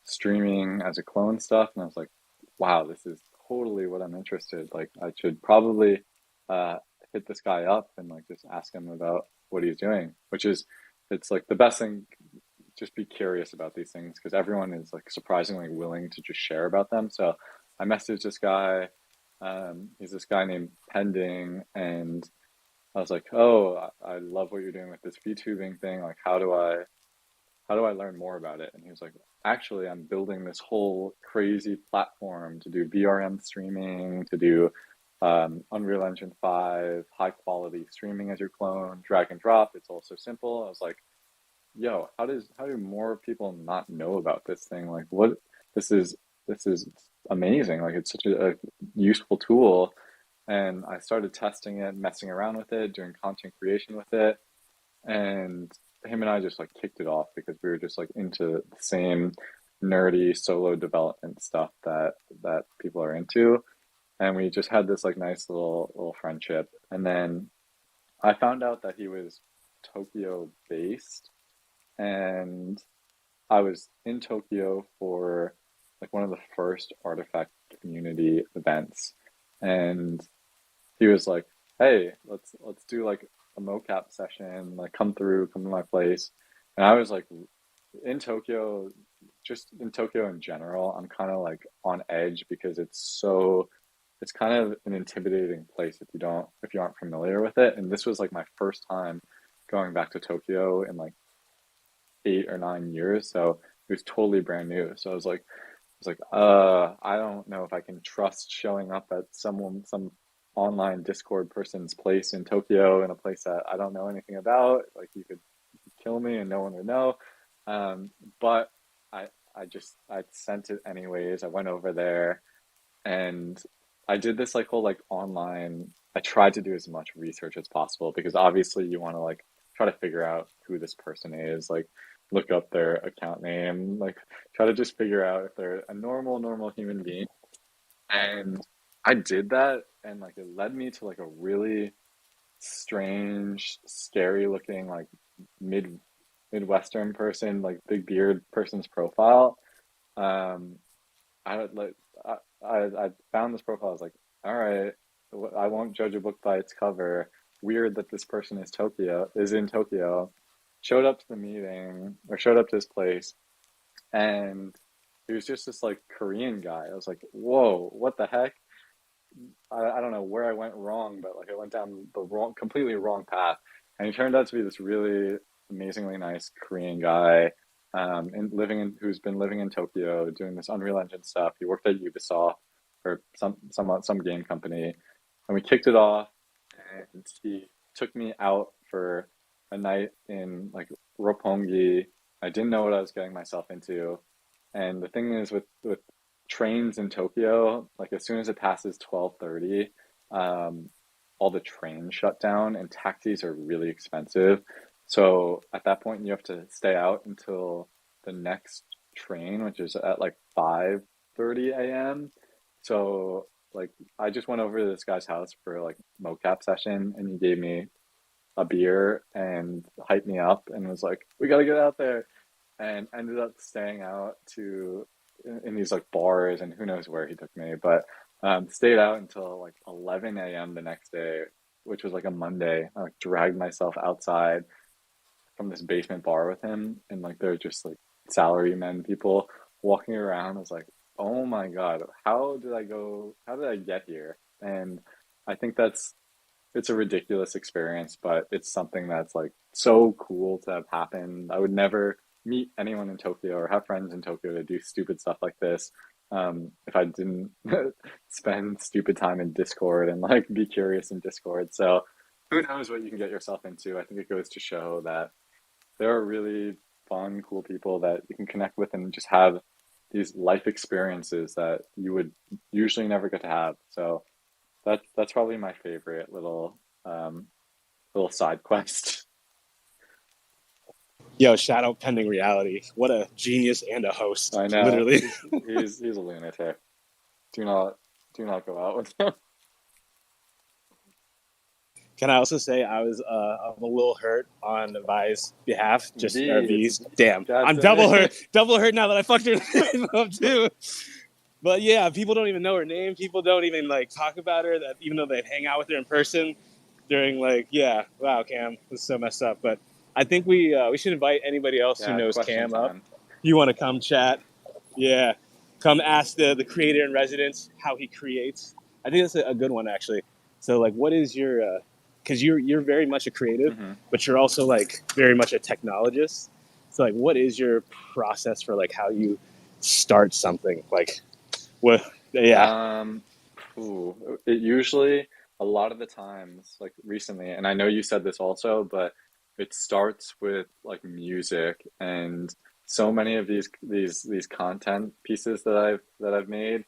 streaming as a clone stuff, and I was like, wow, this is totally what I'm interested. Like I should probably uh hit this guy up and like just ask him about what he's doing, which is it's like the best thing. Just be curious about these things because everyone is like surprisingly willing to just share about them. So I messaged this guy. He's this guy named Pending, and I was like, "Oh, I love what you're doing with this VTubing thing. Like, how do I learn more about it?" And he was like, "Actually, I'm building this whole crazy platform to do VRM streaming, to do Unreal Engine 5, high quality streaming as your clone, drag and drop. It's all so simple." I was like, "Yo, how do more people not know about this thing? Like, what? This is this is amazing. Like, it's such a useful tool." And I started testing it, messing around with it, doing content creation with it, and him and I just like kicked it off because we were just like into the same nerdy solo development stuff that people are into, and we just had this like nice little friendship. And then I found out that he was Tokyo based, and I was in Tokyo for like one of the first artifact community events, and he was like, "Hey, let's do like a mocap session. Like, come to my place." And I was like, in Tokyo, just in Tokyo in general, I'm kind of like on edge because it's kind of an intimidating place if you aren't familiar with it. And this was like my first time going back to Tokyo in like 8 or 9 years, so it was totally brand new. So I don't know if I can trust showing up at some online Discord person's place in Tokyo in a place that I don't know anything about. Like you could kill me and no one would know. But I I sent it anyways. I went over there and I did this like whole like online. I tried to do as much research as possible because obviously you want to like try to figure out who this person is, like look up their account name, like try to just figure out if they're a normal human being. And I did that, and like it led me to like a really strange, scary looking like Midwestern person, like big beard person's profile. Um, I like I found this profile. I was like, all right, I won't judge a book by its cover. Weird that this person is in Tokyo. Showed up to the meeting or showed up to his place, and he was just this like Korean guy. I was like, whoa, what the heck? I don't know where I went wrong, but like I went down the completely wrong path. And he turned out to be this really amazingly nice Korean guy, and who's been living in Tokyo doing this Unreal Engine stuff. He worked at Ubisoft or some game company, and we kicked it off. And he took me out for a night in like Roppongi. I didn't know what I was getting myself into, and the thing is with trains in Tokyo, like as soon as it passes 12:30, um, all the trains shut down and taxis are really expensive. So at that point, you have to stay out until the next train, which is at like 5:30 a.m. So like I just went over to this guy's house for like mocap session, and he gave me a beer and hyped me up and was like, "We gotta get out there," and ended up staying out in these like bars and who knows where he took me, but stayed out until like 11 a.m. the next day, which was like a Monday. I like dragged myself outside from this basement bar with him, and like they're just like salarymen people walking around. I was like, oh my God, how did I get here? And I think it's a ridiculous experience, but it's something that's like so cool to have happen. I would never meet anyone in Tokyo or have friends in Tokyo to do stupid stuff like this, if I didn't spend stupid time in Discord and like be curious in Discord. So who knows what you can get yourself into? I think it goes to show that there are really fun, cool people that you can connect with and just have these life experiences that you would usually never get to have. So that's probably my favorite little side quest. Yo, shout out Pending Reality. What a genius and a host. I know. Literally. He's a lunatic. Do not go out with him. Can I also say I'm a little hurt on Vi's behalf? Just V's. V. Damn, I'm double hurt now that I fucked her name up too. But yeah, people don't even know her name. People don't even like talk about her. That even though they hang out with her in person during like wow, Cam, this is so messed up. But I think we should invite anybody else who knows Question Cam up. time. You want to come chat? Yeah, come ask the creator in residence how he creates. I think that's a good one actually. So like, what is your because you're very much a creative, but you're also like very much a technologist. So like, what is your process for like how you start something? Like, what? Yeah. It usually, a lot of the times, like recently, and I know you said this also, but it starts with like music, and so many of these content pieces that I've made,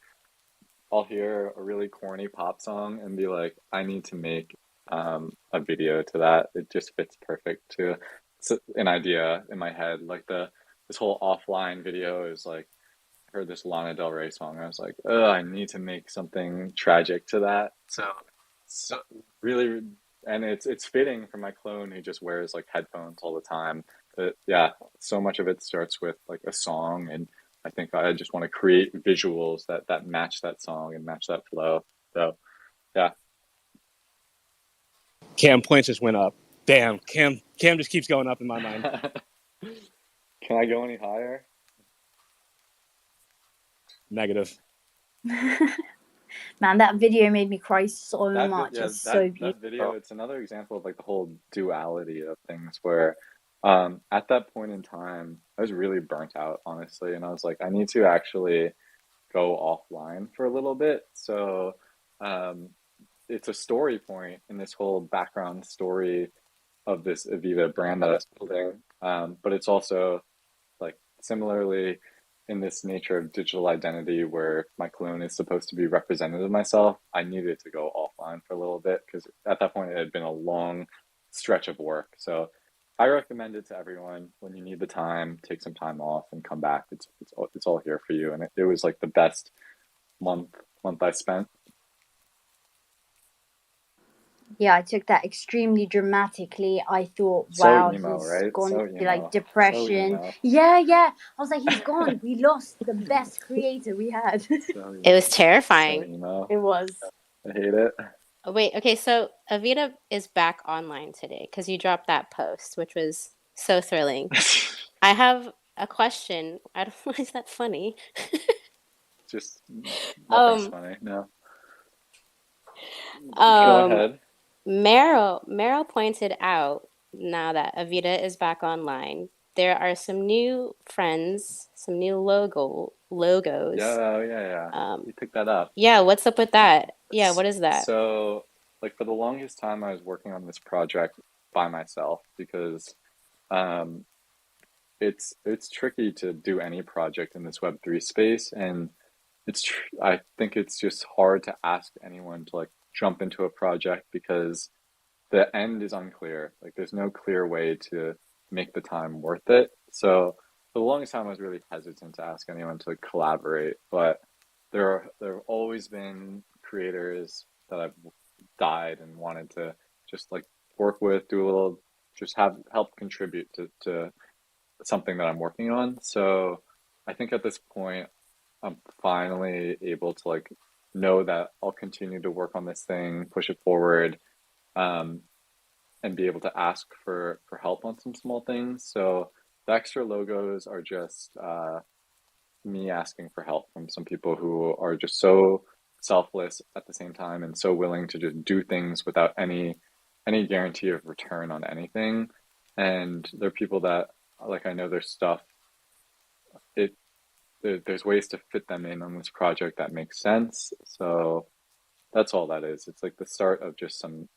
I'll hear a really corny pop song and be like, I need to make a video to that. It just fits perfect to an idea in my head. Like this whole offline video is like, I heard this Lana Del Rey song. And I was like, oh, I need to make something tragic to that. So really, and it's fitting for my clone who just wears like headphones all the time. But yeah, so much of it starts with like a song, and I think I just want to create visuals that match that song and match that flow. So yeah. Cam points just went up. Damn, Cam just keeps going up in my mind. Can I go any higher? Negative. Man, that video made me cry so much. It's so beautiful. That video, it's another example of like the whole duality of things where at that point in time, I was really burnt out, honestly, and I was like, I need to actually go offline for a little bit. So it's a story point in this whole background story of this Aviva brand that I was building. But it's also like similarly in this nature of digital identity where my clone is supposed to be representative of myself, I needed to go offline for a little bit because at that point it had been a long stretch of work. So I recommend it to everyone. When you need the time, take some time off and come back. It's all here for you. And it was like the best month I spent. Yeah, I took that extremely dramatically. I thought, So wow, emo, he's right? gone So to emo. like depression. So emo. Yeah. I was like, he's gone. We lost the best creator we had. It was terrifying. So emo. It was. I hate it. Oh, wait, okay, so Avita is back online today because you dropped that post, which was so thrilling. I have a question. I don't know, is that funny? Just nothing's funny. No. Go ahead. Meryl pointed out now that Avita is back online, there are some new friends, some new logos. Yeah. You picked that up. Yeah, what's up with that? Yeah, what is that? So, like for the longest time, I was working on this project by myself because it's tricky to do any project in this Web3 space, and I think it's just hard to ask anyone to like jump into a project because the end is unclear. Like there's no clear way to make the time worth it. So for the longest time, I was really hesitant to ask anyone to collaborate. But there have always been creators that I've died and wanted to just like work with, do a little, just have help contribute to something that I'm working on. So I think at this point, I'm finally able to like know that I'll continue to work on this thing, push it forward, and be able to ask for help on some small things. So the extra logos are just me asking for help from some people who are just so selfless at the same time and so willing to just do things without any guarantee of return on anything. And they're people that like I know their stuff. There's ways to fit them in on this project that makes sense. So that's all that is. It's like the start of just some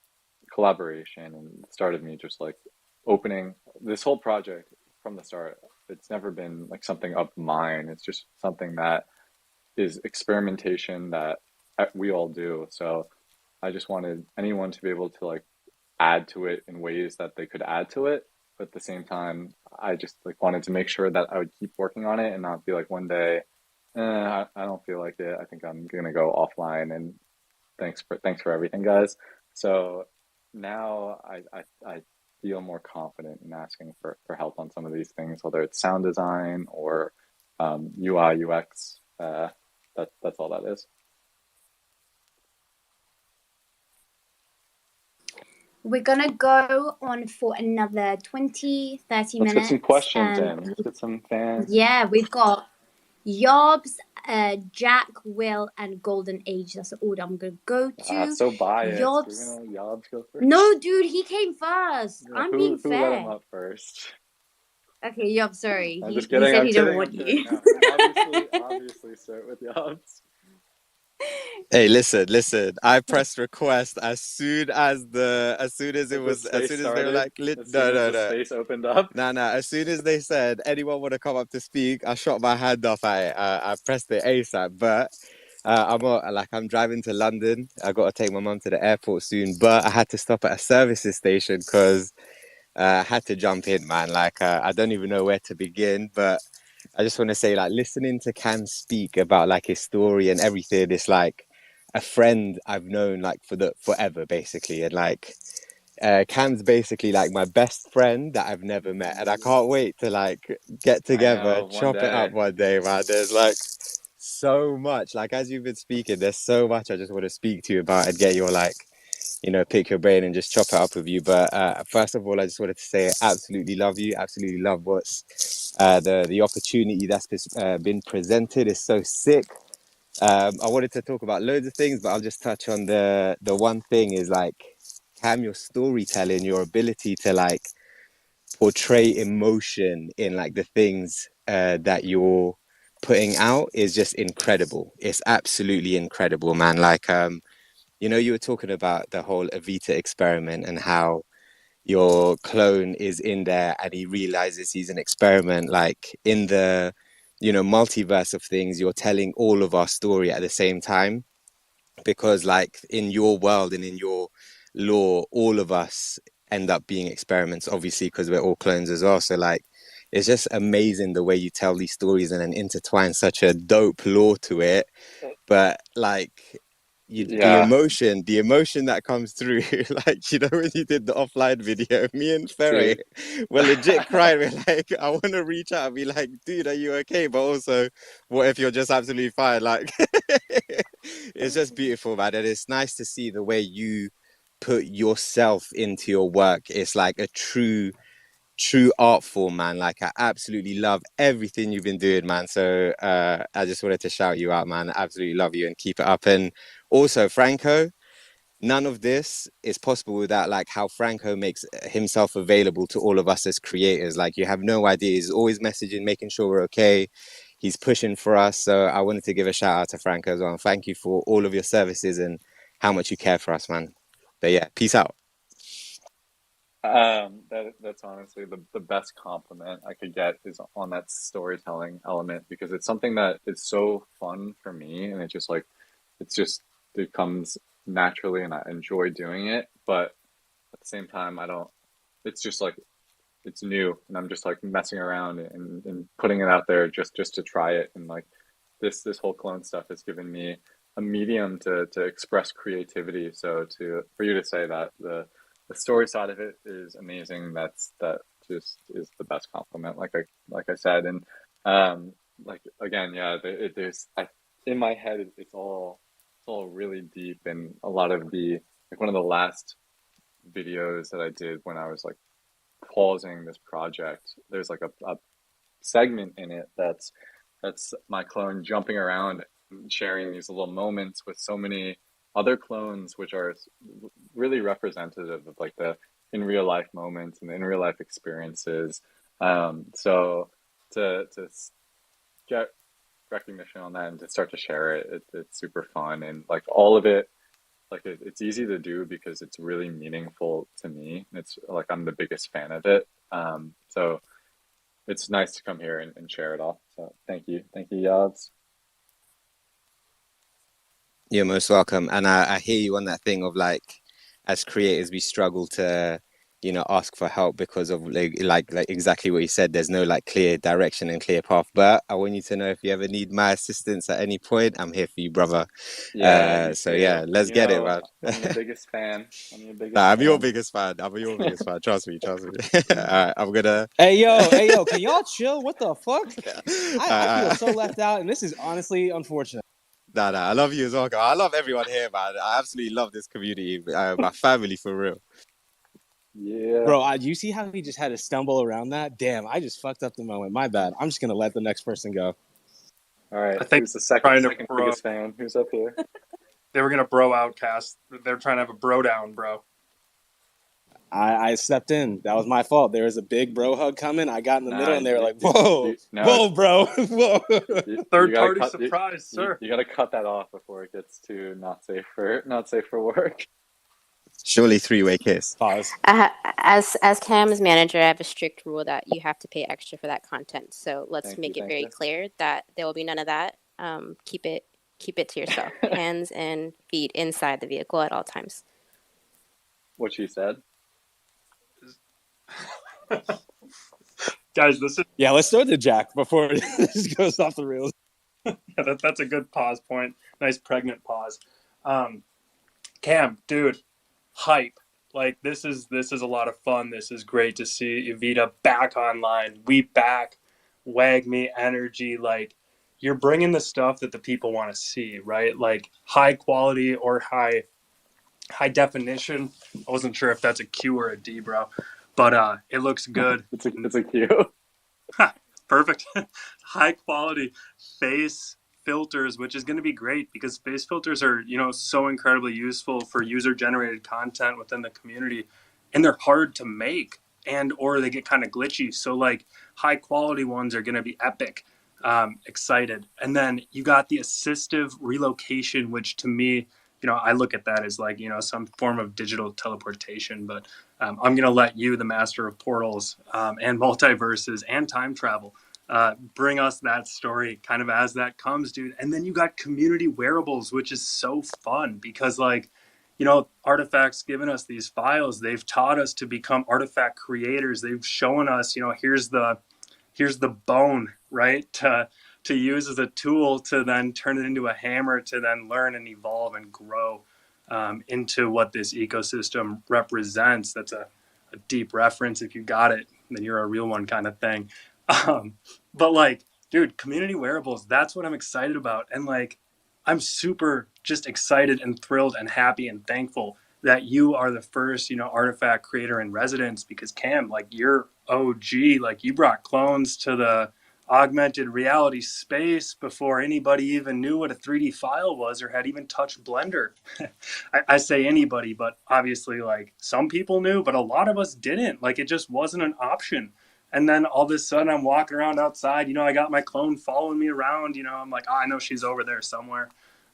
collaboration and the start of me just like opening this whole project from the start. It's never been like something of mine. It's just something that is experimentation that we all do. So I just wanted anyone to be able to like add to it in ways that they could add to it. But at the same time, I just like wanted to make sure that I would keep working on it and not be like one day, I don't feel like it. I think I'm gonna go offline and thanks for everything, guys. So now I feel more confident in asking for help on some of these things, whether it's sound design or UI UX. That's all that is. We're gonna go on for another 20, 30 Let's minutes. get some questions in. Let's get some fans. Yeah, we've got Yobs, Jack, Will, and Golden Age. That's the order I'm gonna go to. So biased. Yobs. We're gonna let Yobs go first. No, dude, he came first. Yeah, I'm being fair. Who let him up first? Okay, Yobs, sorry. I'm He just kidding. said I'm he kidding. didn't want you. No, obviously start with Yobs. Hey, listen. I pressed request as soon as they were like, The space opened up. No. As soon as they said anyone want to come up to speak, I shot my hand off at it. I pressed it ASAP. But I'm driving to London. I got to take my mum to the airport soon. But I had to stop at a services station because I had to jump in, man. I don't even know where to begin, but I just want to say, listening to Cam speak about his story and everything, it's like a friend I've known forever, basically. And Cam's basically my best friend that I've never met, and I can't wait to get together, chop it up one day, man. There's so much, as you've been speaking, there's so much I just want to speak to you about and get your pick your brain and just chop it up with you. But first of all, I just wanted to say I absolutely love you. Absolutely love what's the opportunity that's been presented is so sick. I wanted to talk about loads of things, but I'll just touch on the one thing is Cam, your storytelling, your ability to portray emotion in the things that you're putting out is just incredible. It's absolutely incredible, man. You were talking about the whole Evita experiment and how your clone is in there and he realizes he's an experiment. In the, multiverse of things, you're telling all of our story at the same time. Because in your world and in your lore, all of us end up being experiments, obviously, because we're all clones as well. So it's just amazing the way you tell these stories and then intertwine such a dope lore to it. But the emotion that comes through, when you did the offline video, me and Ferry were legit crying. We're I want to reach out and be dude, are you okay? But also, what if you're just absolutely fine? It's just beautiful, man. And it's nice to see the way you put yourself into your work. It's a true art form, man. I absolutely love everything you've been doing, man. So I just wanted to shout you out, man. I absolutely love you and keep it up. And also, Franco, none of this is possible without how Franco makes himself available to all of us as creators. You have no idea. He's always messaging, making sure we're okay. He's pushing for us. So I wanted to give a shout out to Franco as well. And thank you for all of your services and how much you care for us, man. But yeah, peace out. That's honestly the best compliment I could get is on that storytelling element, because it's something that is so fun for me, and it comes naturally and I enjoy doing it. But at the same time, it's just it's new and I'm just messing around and putting it out there just to try it. And this whole clone stuff has given me a medium to express creativity. So for you to say that the story side of it is amazing, that just is the best compliment, like I said. And again, yeah, in my head it's all really deep. And a lot of one of the last videos that I did when I was pausing this project, there's a segment in it that's my clone jumping around and sharing these little moments with so many other clones, which are really representative of the in real life moments and in real life experiences. So to get recognition on that and to start to share it's super fun. And all of it, it's easy to do because it's really meaningful to me. It's I'm the biggest fan of it. So it's nice to come here and share it all. So thank you, Yabs. You're most welcome. And I hear you on that thing of as creators, we struggle to ask for help because of like exactly what you said. There's no like clear direction and clear path. But I want you to know if you ever need my assistance at any point, I'm here for you, brother. Yeah, me So too. yeah, let's get it, man. I'm your biggest fan. I'm your biggest Nah, I'm your fan. biggest fan. I'm your biggest fan. Trust me. All right, I'm gonna. Hey yo, can y'all chill? What the fuck? I feel Uh, so left out, and this is honestly unfortunate. nah, I love you as well, girl. I love everyone here, man. I absolutely love this community, my family for real. Yeah. Bro, you see how he just had to stumble around that? Damn, I just fucked up the moment. My bad. I'm just gonna let the next person go. All right. I think Who's the second trying to bro. biggest fan? Who's up here? They were gonna bro outcast. They're trying to have a bro down, bro. I stepped in. That was my fault. There was a big bro hug coming. I got in the middle, and they were like, "Whoa, whoa, bro, whoa." Third party surprise, sir. You gotta cut that off before it gets too not safe for work. Surely three-way kiss. Pause. As Cam's manager, I have a strict rule that you have to pay extra for that content. So let's make it very clear that there will be none of that. Keep it to yourself. Hands and feet inside the vehicle at all times. What she said. Guys, this is let's throw it to Jack before this goes off the rails. Yeah, that's a good pause point. Nice pregnant pause. Cam, dude, hype. Like this is a lot of fun. This is great to see Evita back online. We back, wag me energy. Like you're bringing the stuff that the people want to see, right? Like high quality or high definition. I wasn't sure if that's a Q or a D, bro, but it looks good. It's a Q. Perfect. High quality face filters, which is going to be great because face filters are, so incredibly useful for user generated content within the community, and they're hard to make or they get kind of glitchy. So like high quality ones are going to be epic. Excited. And then you got the assistive relocation, which to me, I look at that as like, some form of digital teleportation, but I'm going to let you, the master of portals and multiverses and time travel, bring us that story kind of as that comes, dude. And then you got community wearables, which is so fun because like, Artifact's given us these files. They've taught us to become artifact creators. They've shown us, here's the bone, right? To use as a tool to then turn it into a hammer to then learn and evolve and grow into what this ecosystem represents. That's a deep reference. If you got it, then you're a real one kind of thing. But like, dude, community wearables, that's what I'm excited about. And like, I'm super just excited and thrilled and happy and thankful that you are the first, artifact creator in residence because Cam, like you're OG, like you brought clones to the augmented reality space before anybody even knew what a 3D file was or had even touched Blender. I say anybody, but obviously like some people knew, but a lot of us didn't. Like it just wasn't an option. And then all of a sudden I'm walking around outside, I got my clone following me around, I'm like, I know she's over there somewhere.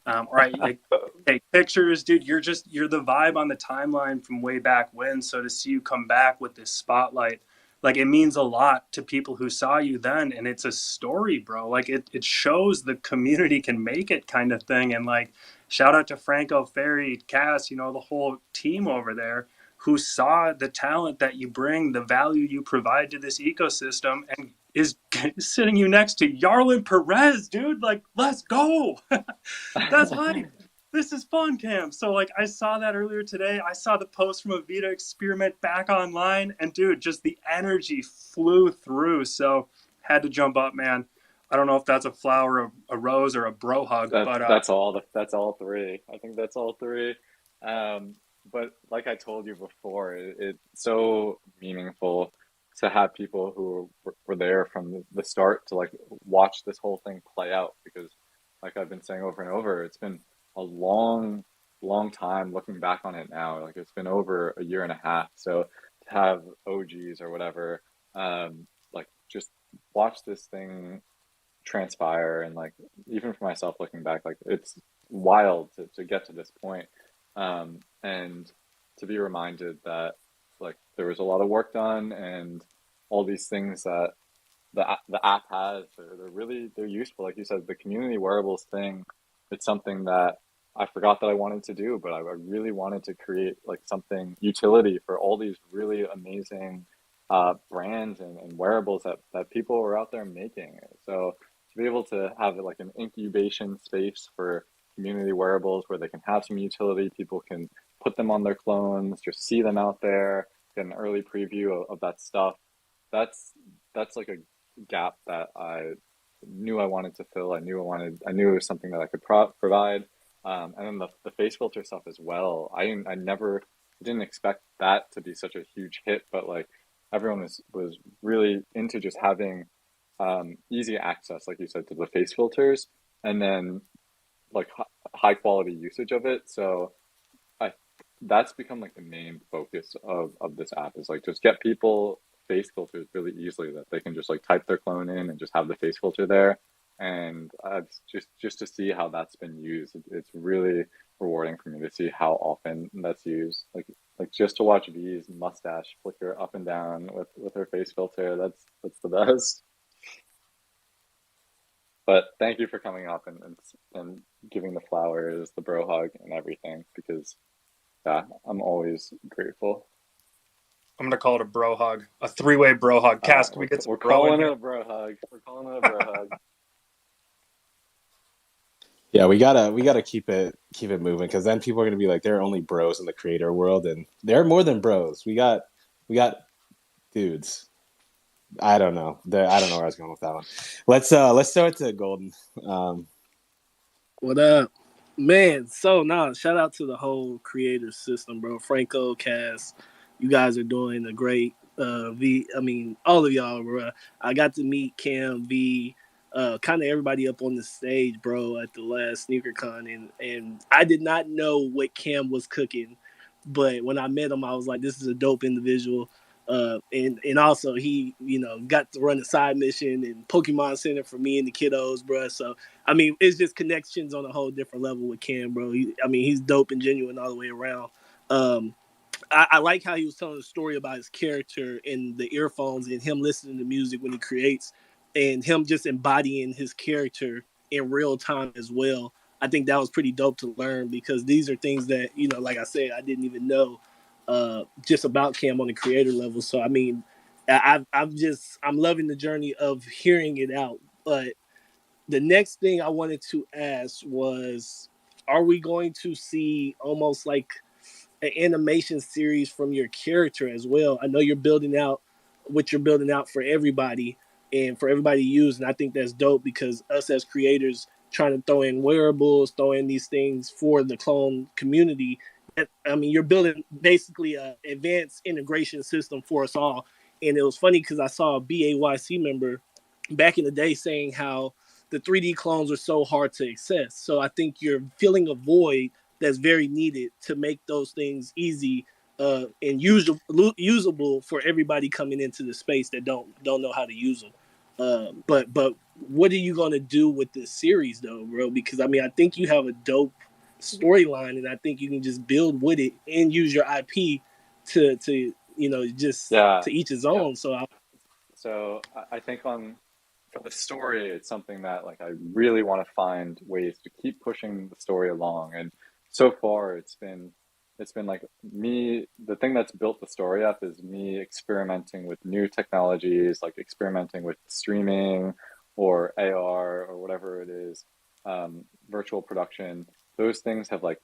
Or I take pictures, dude, you're the vibe on the timeline from way back when. So to see you come back with this spotlight, like it means a lot to people who saw you then. And it's a story, bro. Like it shows the community can make it kind of thing. And like, shout out to Franco, Ferry, Cass, the whole team over there who saw the talent that you bring, the value you provide to this ecosystem, and is sitting you next to Yarlin Perez, dude. Like, let's go. That's hype. This is fun, Cam. So, like, I saw that earlier today. I saw the post from Evita Experiment back online, and dude, just the energy flew through. So, had to jump up, man. I don't know if that's a flower, a rose, or a bro hug, but that's all. That's all three. I think that's all three. But like I told you before, it's so meaningful to have people who were there from the start to like watch this whole thing play out because, like I've been saying over and over, it's been a long time looking back on it now. Like it's been over a year and a half. So to have OGs or whatever, like just watch this thing transpire and like even for myself looking back, like it's wild to get to this point. And to be reminded that like there was a lot of work done and all these things that the app has, they're useful. Like you said, the community wearables thing, it's something that I forgot that I wanted to do, but I really wanted to create like something utility for all these really amazing brands and wearables that people are out there making. So to be able to have like an incubation space for community wearables where they can have some utility, people can put them on their clones, just see them out there, get an early preview of that stuff. That's like a gap that I knew I wanted to fill. I knew it was something that I could provide. And then the face filter stuff as well. I never didn't expect that to be such a huge hit, but like everyone was really into just having easy access, like you said, to the face filters, and then like high quality usage of it. So I that's become like the main focus of this app is like just get people face filters really easily that they can just like type their clone in and just have the face filter there. And just to see how that's been used, it's really rewarding for me to see how often that's used. Like just to watch V's mustache flicker up and down with her face filter, that's the best. But thank you for coming up and giving the flowers, the bro hug, and everything because yeah, I'm always grateful. I'm gonna call it a bro hug, a three-way bro hug. Cass, can we get some We're bro in calling it here? a bro hug. We're calling it a bro hug. Yeah, we gotta keep it moving because then people are gonna be like, there are only bros in the creator world, and there are more than bros. We got dudes. I don't know. I don't know where I was going with that one. Let's throw it to Golden. What up, man? So shout out to the whole creator system, bro. Franco, Cass, you guys are doing a great. All of y'all, bro. I got to meet Cam, V, kind of everybody up on the stage, bro, at the last SneakerCon, and I did not know what Cam was cooking, but when I met him, I was like, this is a dope individual. And also he, got to run a side mission in Pokemon Center for me and the kiddos, bro. So it's just connections on a whole different level with Cam, bro. He's dope and genuine all the way around. I like how he was telling a story about his character and the earphones and him listening to music when he creates and him just embodying his character in real time as well. I think that was pretty dope to learn because these are things that, like I said, I didn't even know just about Cam on the creator level. So, I'm loving the journey of hearing it out. But the next thing I wanted to ask was, are we going to see almost like an animation series from your character as well? I know you're building out what you're building out for everybody and for everybody to use, and I think that's dope because us as creators trying to throw in wearables, throw in these things for the clone community. You're building basically a advanced integration system for us all. And it was funny because I saw a BAYC member back in the day saying how the 3D clones are so hard to access. So I think you're filling a void that's very needed to make those things easy and usable for everybody coming into the space that don't know how to use them. But what are you gonna do with this series though, bro? Because I think you have a dope storyline, and I think you can just build with it and use your IP to just Yeah, to each his yeah. own. So I think for the story, it's something that like I really want to find ways to keep pushing the story along. And so far, it's been like me. The thing that's built the story up is me experimenting with new technologies, like experimenting with streaming or AR or whatever it is, virtual production. Those things have like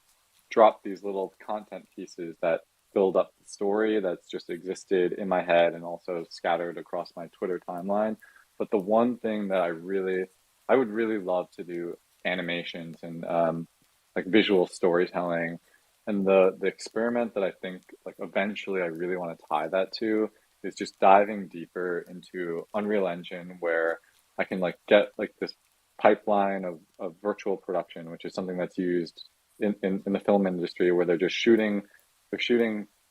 dropped these little content pieces that build up the story that's just existed in my head and also scattered across my Twitter timeline. But the one thing that I would really love to do animations and like visual storytelling. And the experiment that I think like eventually I really want to tie that to is just diving deeper into Unreal Engine where I can like get like this pipeline of virtual production, which is something that's used in the film industry where they're shooting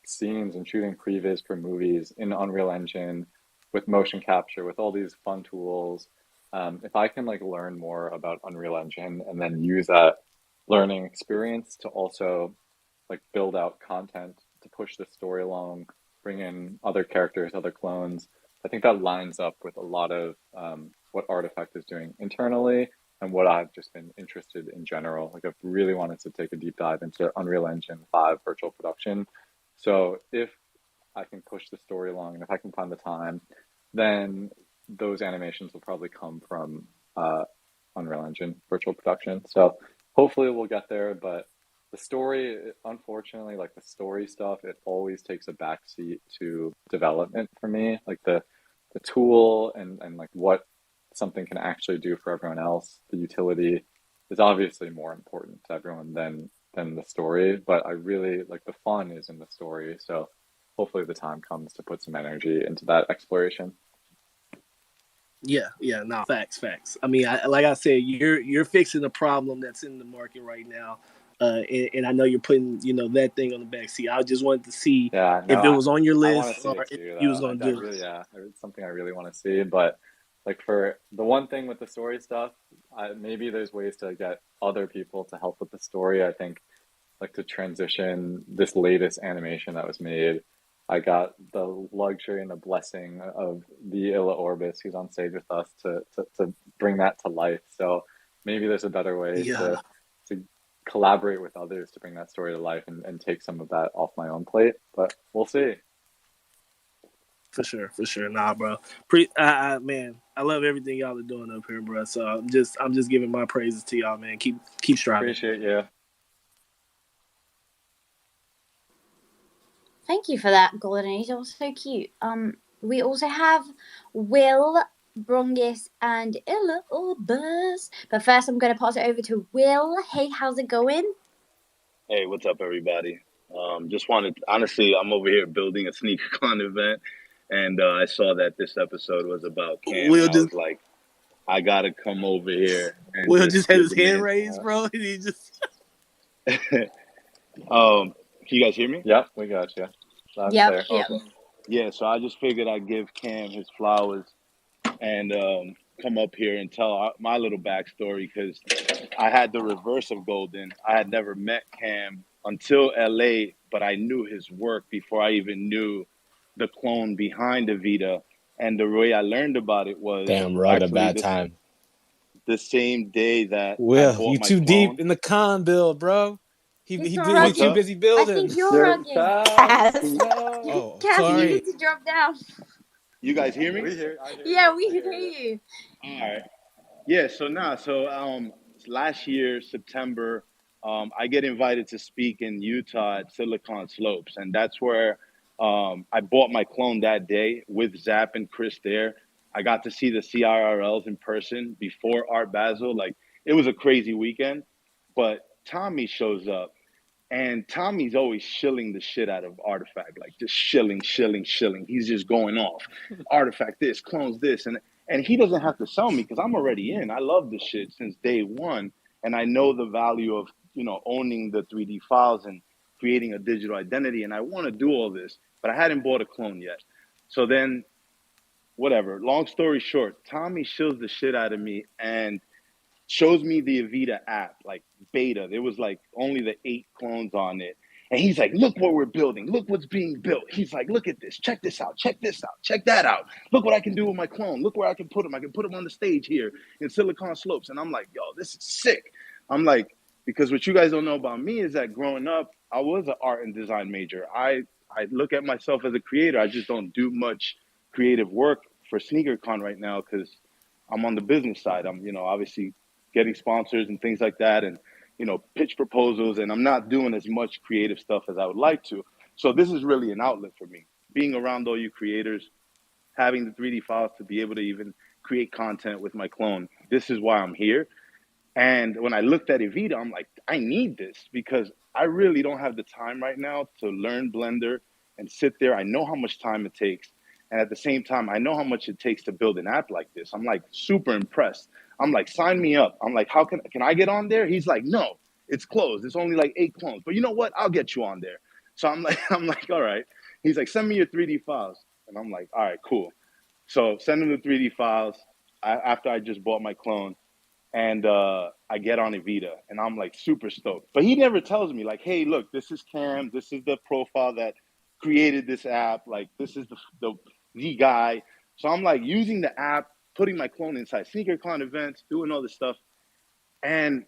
scenes and shooting previs for movies in Unreal Engine with motion capture, with all these fun tools. If I can like learn more about Unreal Engine and then use that learning experience to also like build out content to push the story along, bring in other characters, other clones, I think that lines up with a lot of what Artifact is doing internally what I've just been interested in general. Like I've really wanted to take a deep dive into Unreal Engine 5 virtual production. So if I can push the story along and if I can find the time, then those animations will probably come from Unreal Engine virtual production. So hopefully we'll get there, but the story, unfortunately, like the story stuff, it always takes a backseat to development for me. Like the tool and like what something can actually do for everyone else, the utility is obviously more important to everyone than the story. But I really like the fun is in the story. So hopefully the time comes to put some energy into that exploration. Yeah, no, facts. I mean, like I said, you're fixing a problem that's in the market right now, and I know you're putting that thing on the back seat. I just wanted to see if it was on your I want to list see or it if too, you was though. gonna Like, do it. it's something I really want to see. But like for the one thing with the story stuff, maybe there's ways to get other people to help with the story. I think like to transition this latest animation that was made. I got the luxury and the blessing of the Illa Orbis, who's on stage with us, to bring that to life. So maybe there's a better way Yeah, to collaborate with others to bring that story to life and take some of that off my own plate. But we'll see. for sure. Nah, bro. Man, I love everything y'all are doing up here, bro. So I'm just giving my praises to y'all, man. Keep striving. Appreciate you. Thank you for that, Golden Age. That was so cute. We also have Will, Brongis, and Illa Orbis. But first, I'm going to pass it over to Will. Hey, how's it going? Hey, what's up, everybody? Just wanted, honestly, I'm over here building a SneakerCon event, and I saw that this episode was about Cam, Will and I just was like, I gotta come over here and Will just had give his the hand man. raised, bro. And he just Can you guys hear me? Yep, we got you. Loud and Yep. clear. Yep. Yeah, so I just figured I'd give Cam his flowers and come up here and tell my little backstory because I had the reverse of Golden. I had never met Cam until LA, but I knew his work before I even knew the clone behind Avita. And the way I learned about it was Damn, we're at a actually bad time. the same day that I Will, bought you my too deep clone. in the con build, bro. He He's not too rugging. busy I building. think you're You're rugging. fast. Yes. No. Oh, Cass, you sorry. need to drop down. You guys hear me? I hear Yeah, you. we I can hear hear you. you. All right. Yeah, so last year, September, I get invited to speak in Utah at Silicon Slopes, and that's where I bought my clone that day with Zap and Chris there. I got to see the CIRLs in person before Art Basel. Like, it was a crazy weekend, but Tommy shows up, and Tommy's always shilling the shit out of Artifact, like just shilling. He's just going off. Artifact this, clones this, and he doesn't have to sell me because I'm already in. I love this shit since day one, and I know the value of owning the 3D files and creating a digital identity, and I want to do all this, but I hadn't bought a clone yet. So then, whatever. Long story short, Tommy shills the shit out of me and shows me the Avita app, like beta. There was like only the 8 clones on it. And he's like, look what we're building. Look what's being built. He's like, look at this. Check this out. Check this out. Check that out. Look what I can do with my clone. Look where I can put him. I can put him on the stage here in Silicon Slopes. And I'm like, yo, this is sick. I'm like, because what you guys don't know about me is that growing up, I was an art and design major. I look at myself as a creator. I just don't do much creative work for SneakerCon right now because I'm on the business side. I'm, obviously getting sponsors and things like that and, pitch proposals. And I'm not doing as much creative stuff as I would like to. So this is really an outlet for me. Being around all you creators, having the 3D files to be able to even create content with my clone. This is why I'm here. And when I looked at Evita, I'm like, I need this because I really don't have the time right now to learn Blender and sit there. I know how much time it takes. And at the same time, I know how much it takes to build an app like this. I'm like super impressed. I'm like, sign me up. I'm like, how can I get on there? He's like, no, it's closed. It's only like 8 clones. But you know what? I'll get you on there. So I'm like, all right. He's like, send me your 3D files. And I'm like, all right, cool. So send him the 3D files after I just bought my clone. And I get on Evita, and I'm like super stoked. But he never tells me like, hey, look, this is Cam. This is the profile that created this app. Like, this is the guy. So I'm like using the app, putting my clone inside SneakerCon events, doing all this stuff. And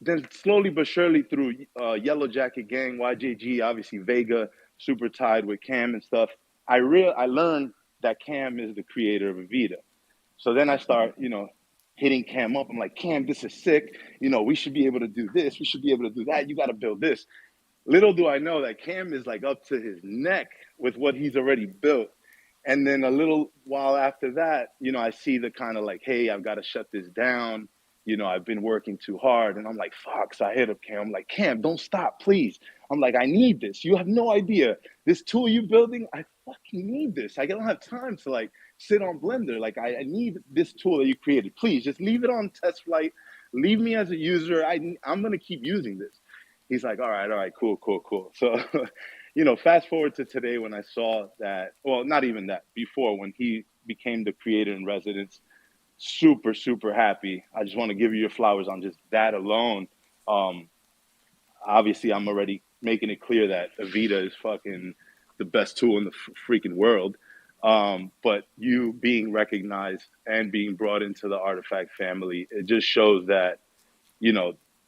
then slowly but surely through Yellow Jacket Gang, YJG, obviously Vega, super tied with Cam and stuff, I learned that Cam is the creator of Avita. So then I start, hitting Cam up. I'm like, Cam, this is sick. We should be able to do this. We should be able to do that. You got to build this. Little do I know that Cam is like up to his neck with what he's already built. And then a little while after that, I see the kind of like, hey, I've got to shut this down. I've been working too hard. And I'm like, fuck. So I hit up Cam. I'm like, Cam, don't stop, please. I'm like, I need this. You have no idea. This tool you're building, I fucking need this. I don't have time to like sit on Blender. Like, I need this tool that you created. Please just leave it on test flight. Leave me as a user. I'm going to keep using this. He's like, all right, cool. So, fast forward to today when I saw that, well, not even that, before when he became the creator in residence, super, super happy. I just want to give you your flowers on just that alone. Obviously, I'm already making it clear that Avita is fucking the best tool in the freaking world. But you being recognized and being brought into the Artifact family, it just shows that,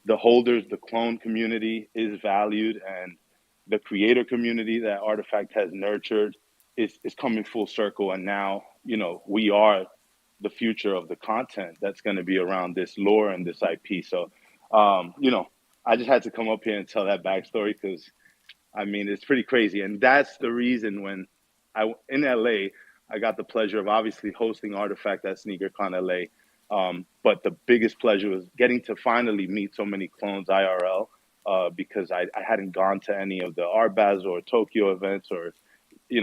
the holders, the clone community is valued, and the creator community that Artifact has nurtured is coming full circle. And now, we are the future of the content that's going to be around this lore and this IP. So, I just had to come up here and tell that backstory because, it's pretty crazy. And that's the reason when in LA, I got the pleasure of obviously hosting Artifact at SneakerCon LA. But the biggest pleasure was getting to finally meet so many clones IRL, because I hadn't gone to any of the Art Basel or Tokyo events or,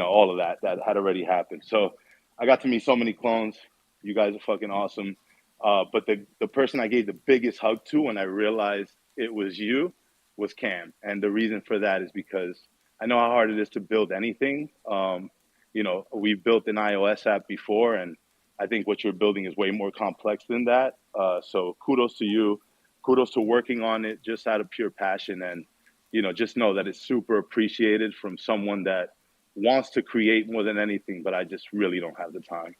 all of that had already happened. So I got to meet so many clones. You guys are fucking awesome. But the person I gave the biggest hug to when I realized it was you was Cam. And the reason for that is because I know how hard it is to build anything. We've built an iOS app before, and I think what you're building is way more complex than that. So kudos to you. Kudos to working on it just out of pure passion. And, just know that it's super appreciated from someone that wants to create more than anything, but I just really don't have the time.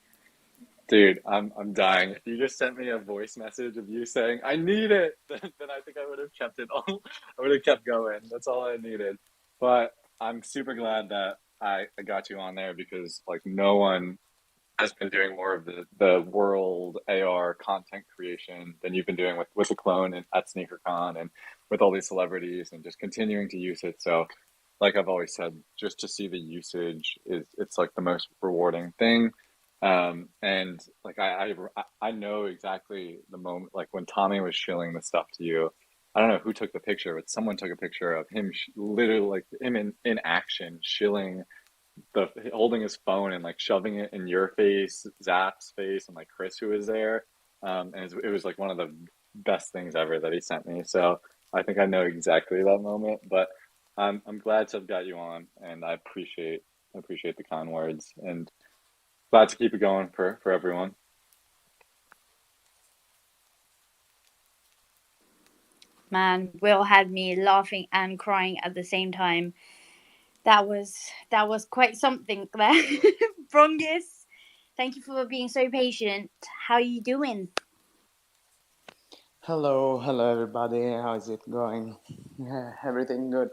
Dude, I'm dying. If you just sent me a voice message of you saying, I need it, then I think I would have kept it all. I would have kept going. That's all I needed. But I'm super glad that I got you on there because like no one has been doing more of the world AR content creation than you've been doing with the clone and at SneakerCon and with all these celebrities and just continuing to use it. So like I've always said, just to see the usage it's like the most rewarding thing. And like I know exactly the moment, like when Tommy was shilling the stuff to you. I don't know who took the picture, but someone took a picture of him literally like him in action shilling holding his phone and like shoving it in your face, Zap's face, and like Chris who was there. And it was like one of the best things ever that he sent me. So I think I know exactly that moment. But I'm glad to have got you on, and I appreciate the kind words, and glad to keep it going for everyone. Man, Will had me laughing and crying at the same time. That was quite something there. Brongus, thank you for being so patient. How are you doing? Hello everybody. How is it going? Everything good.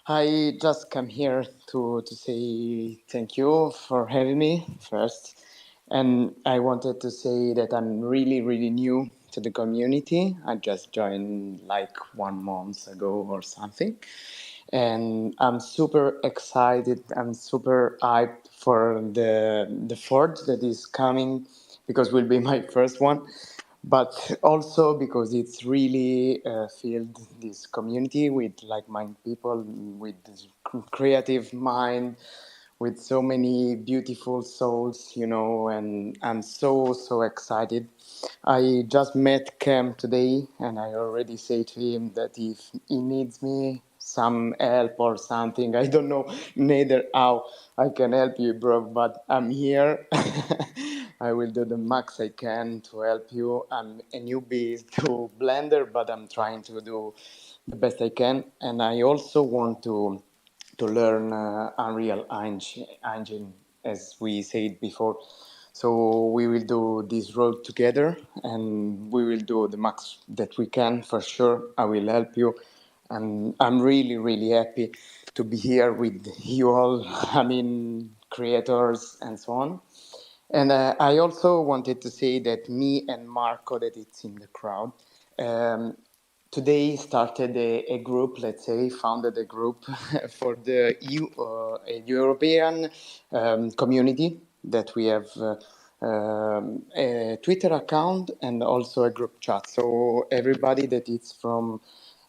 I just come here to say thank you for having me first, and I wanted to say that I'm really new to the community. I just joined like 1 month ago or something, and I'm super excited. I'm super hyped for the Forge that is coming because will be my first one, but also because it's really filled this community with like-minded people with this creative mind, with so many beautiful souls, and I'm so excited. I just met Cam today, and I already say to him that if he needs me some help or something, I don't know neither how I can help you, bro, but I'm here. I will do the max I can to help you. I'm a newbie to Blender, but I'm trying to do the best I can, and I also want to learn Unreal Engine, as we said before. So we will do this road together, and we will do the max that we can for sure. I will help you, and I'm really, really happy to be here with you all. I mean, creators and so on. And I also wanted to say that me and Marco, that it's in the crowd, um, today started a group, let's say, founded a group for the a European community that we have a Twitter account and also a group chat. So everybody that is from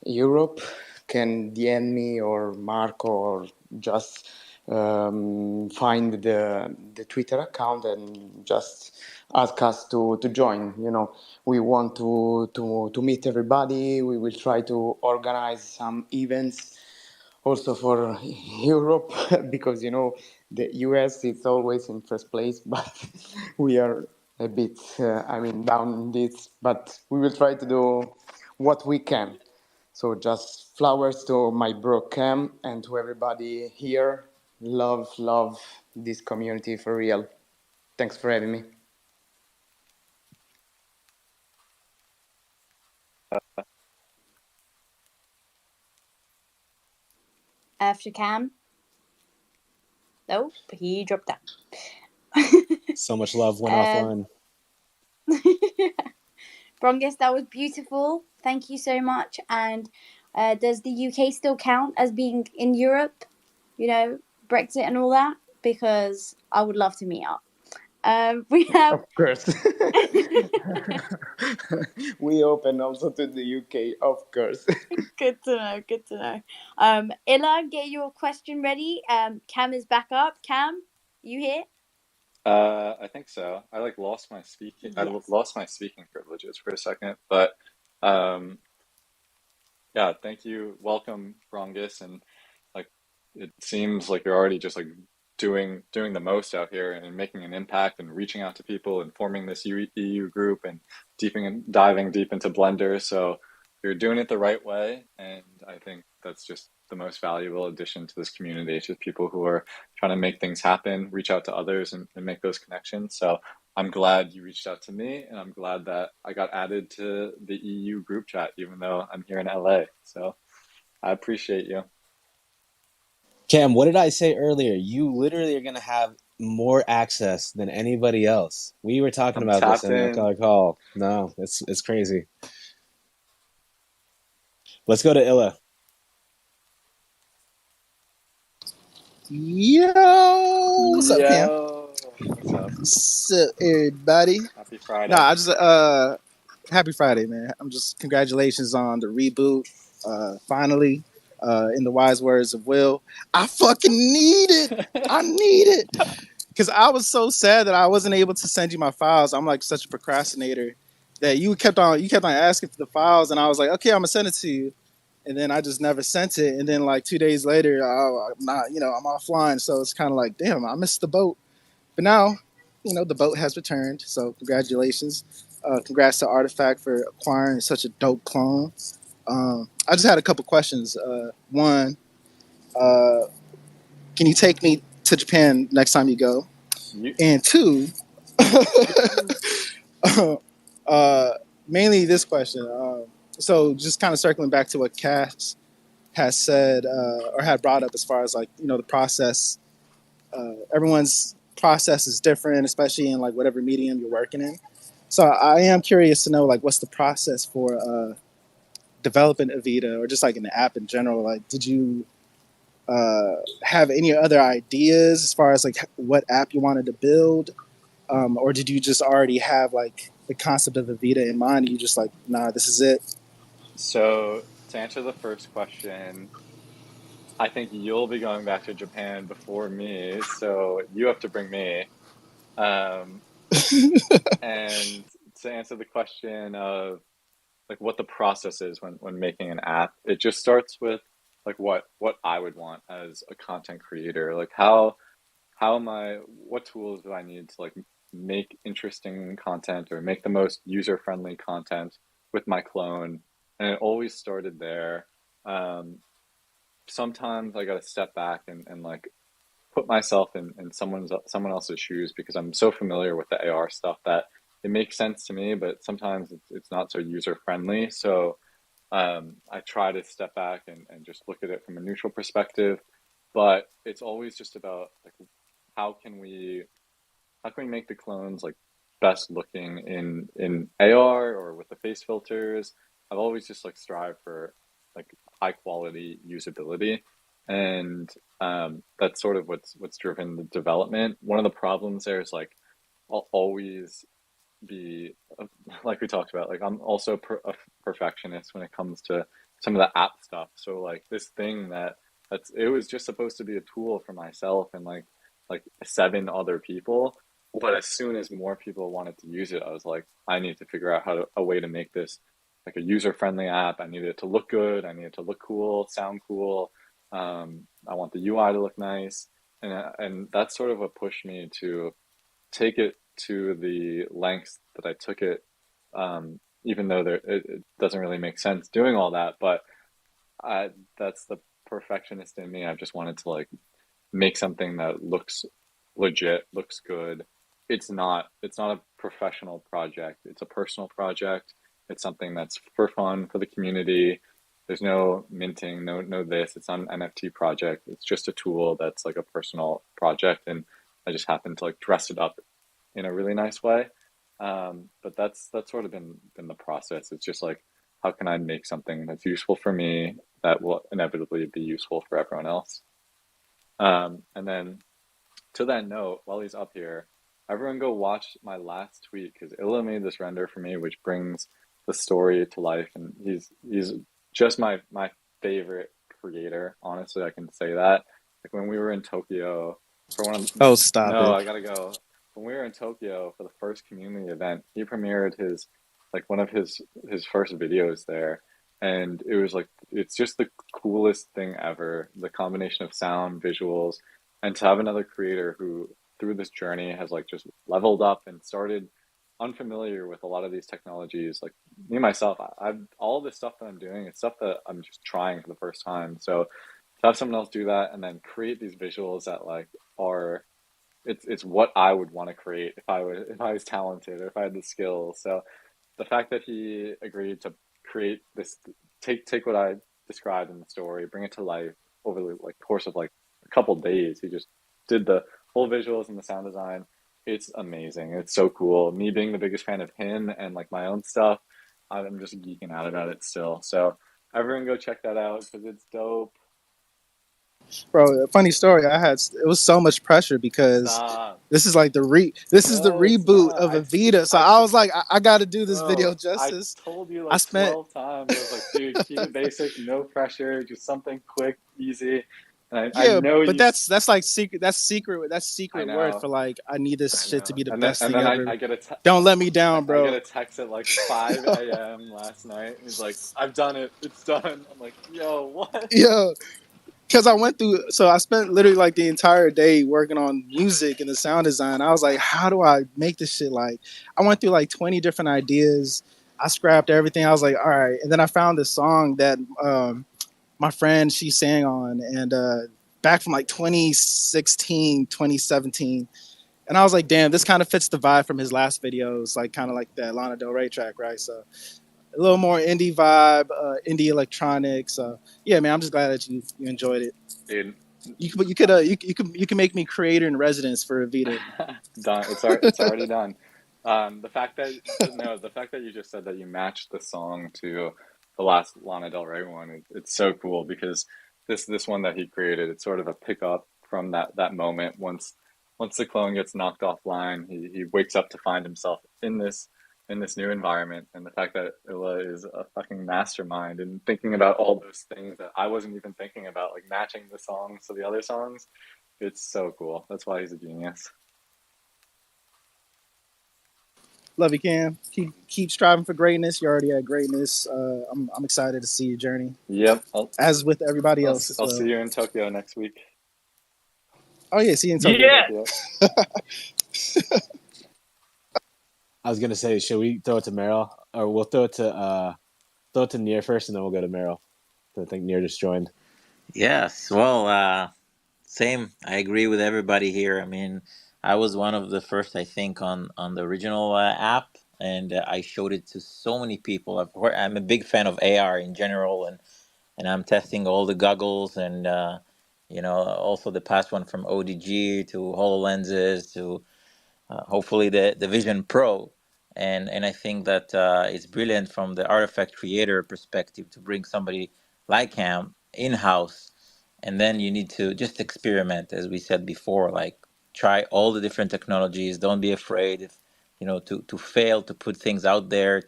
Europe can DM me or Marco or just find the Twitter account and just ask us to join. You know, we want to meet everybody. We will try to organize some events also for Europe because you know the US is always in first place, but we are a bit down in this, but we will try to do what we can. So just flowers to my bro Cam and to everybody here. Love this community for real. Thanks for having me. After Cam. Nope, he dropped out. So much love went offline. Brongus, that was beautiful. Thank you so much. And does the UK still count as being in Europe? You know, Brexit and all that? Because I would love to meet up. We have. Of course. We open also to the UK, of course. Good to know. Good to know. Illa, get your question ready. Cam is back up. Cam, you here? I think so. I lost my speaking. I Yes. lost my speaking privileges for a second, but um, yeah. Thank you. Welcome, Rongus, and like it seems like you're already just doing the most out here and making an impact and reaching out to people and forming this EU group and diving deep into Blender. So you're doing it the right way, and I think that's just the most valuable addition to this community. It's just people who are trying to make things happen, reach out to others, and make those connections. So I'm glad you reached out to me, and I'm glad that I got added to the EU group chat, even though I'm here in LA. So I appreciate you. Cam, what did I say earlier? You literally are going to have more access than anybody else. We were talking I'm about this tapped in the in. call. No, it's crazy. Let's go to Illa. Yo, what's up, Cam? Yo, what's up? What's up, everybody? Happy Friday. Nah, I just happy Friday, man. I'm just congratulations on the reboot. Finally, in the wise words of Will, I fucking need it. I need it because I was so sad that I wasn't able to send you my files. I'm like such a procrastinator that you kept on asking for the files, and I was like, okay, I'm gonna send it to you. And then I just never sent it. And then like 2 days later, I'm not, I'm offline. So it's kind of like, damn, I missed the boat. But now, the boat has returned. So congratulations. Congrats to Artifact for acquiring such a dope clone. I just had a couple questions. One, can you take me to Japan next time you go? And two, mainly this question. So just kind of circling back to what Cass has said or had brought up as far as the process. Everyone's process is different, especially in whatever medium you're working in. So I am curious to know what's the process for developing Avita or just an app in general. Did you have any other ideas as far as what app you wanted to build, or did you just already have the concept of Avita in mind? And you just nah, this is it. So to answer the first question, I think you'll be going back to Japan before me, so you have to bring me. Um, and to answer the question of what the process is when making an app, it just starts with what I would want as a content creator. How am I, what tools do I need to make interesting content or make the most user-friendly content with my clone? And it always started there. Sometimes I got to step back and put myself in someone else's shoes, because I'm so familiar with the AR stuff that it makes sense to me, but sometimes it's not so user friendly. So I try to step back and just look at it from a neutral perspective. But it's always just about like how can we make the clones like best looking in AR or with the face filters. I've always just like strived for like high quality usability, and that's sort of what's driven the development. One of the problems there is like I'll always be like we talked about, like I'm also a perfectionist when it comes to some of the app stuff. So like this thing it was just supposed to be a tool for myself and like 7 other people, but as soon as more people wanted to use it, I was like, I need to figure out a way to make this like a user friendly app. I need it to look good, I need it to look cool, sound cool. I want the UI to look nice, and that's sort of what pushed me to take it to the lengths that I took it, even though it doesn't really make sense doing all that. But that's the perfectionist in me. I just wanted to like make something that looks legit, looks good. It's not a professional project. It's a personal project. It's something that's for fun for the community. There's no minting, no this. It's not an NFT project. It's just a tool that's like a personal project, and I just happen to like dress it up in a really nice way. But that's sort of been the process. It's just like, how can I make something that's useful for me that will inevitably be useful for everyone else? And then to that note, while he's up here, everyone go watch my last tweet, because Illa made this render for me, which brings the story to life, and he's just my favorite creator. Honestly, I can say that. Like when we were in Tokyo for one of Oh, stop no, it. I gotta go. When we were in Tokyo for the first community event, he premiered his like one of his first videos there, and it was like it's just the coolest thing ever. The combination of sound, visuals, and to have another creator who through this journey has like just leveled up and started unfamiliar with a lot of these technologies. Like me myself, I've all this stuff that I'm doing, it's stuff that I'm just trying for the first time. So to have someone else do that and then create these visuals that like are it's what I would want to create if I was talented or if I had the skills. So the fact that he agreed to create this, take what I described in the story, bring it to life over the like course of like a couple days. He just did the whole visuals and the sound design. It's amazing. It's so cool. Me being the biggest fan of him and like my own stuff, I'm just geeking out about it still. So everyone go check that out because it's dope. Bro, a funny story. It was so much pressure because Stop. this is like the No, it's reboot not. of Evita. So I was like, I got to do this video Bro, I justice. told you I like spent 12 times. I was like, dude, keep it basic, no pressure, just something quick, easy. And I yeah, know but you, that's like secret. That's I secret word know, for like I need this I shit to know. be the And then best thing I ever. get Don't let me down, I get bro. a text at like 5 a.m. last night. And he's like, I've done it. It's done. I'm like, yo, what? Yeah, because I went through. So I spent literally like the entire day working on music and the sound design. I was like, how do I make this shit? Like, I went through like 20 different ideas. I scrapped everything. I was like, all right. And then I found this song that my friend she sang on, and back from like 2016, 2017. And I was like, damn, this kind of fits the vibe from his last videos, like kind of like that Lana Del Rey track, right? So a little more indie vibe, indie electronics. Yeah, man, I'm just glad that you enjoyed it. Dude, You can make me creator in residence for Evita. done. It's already done. The fact that you just said that you matched the song to the last Lana Del Rey one, it's so cool because this one that he created, it's sort of a pickup from that moment. Once the clone gets knocked offline, he wakes up to find himself in this new environment, and the fact that Illa is a fucking mastermind and thinking about all those things that I wasn't even thinking about, like matching the songs to the other songs, it's so cool. That's why he's a genius. Love you, Cam. Keep striving for greatness. You already had greatness. I'm excited to see your journey, Yep, as with everybody else as I'll see well. you in Tokyo next week. Oh yeah, see you in Tokyo. Yeah. Yep. I was gonna say, should we throw it to Meryl, or we'll throw it to Near first, and then we'll go to Meryl. I think Near just joined. Yes. Well, Same. I agree with everybody here. I mean, I was one of the first, I think, on the original app, and I showed it to so many people. I'm a big fan of AR in general, and I'm testing all the goggles and also the past one from ODG to HoloLenses to hopefully the Vision Pro. And I think that it's brilliant from the artifact creator perspective to bring somebody like him in house, and then you need to just experiment, as we said before, like try all the different technologies. Don't be afraid if to fail, to put things out there.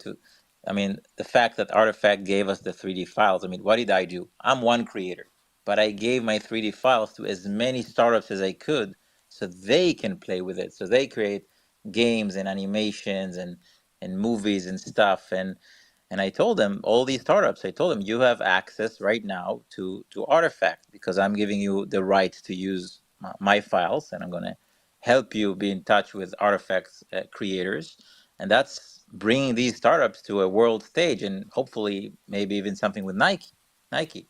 I mean, the fact that Artifact gave us the 3D files. I mean, what did I do? I'm one creator, but I gave my 3D files to as many startups as I could so they can play with it, so they create games and animations and movies and stuff. And I told them, all these startups, I told them, you have access right now to Artifact because I'm giving you the right to use my files, and I'm going to help you be in touch with Artifact's creators. And that's bringing these startups to a world stage, and hopefully maybe even something with Nike.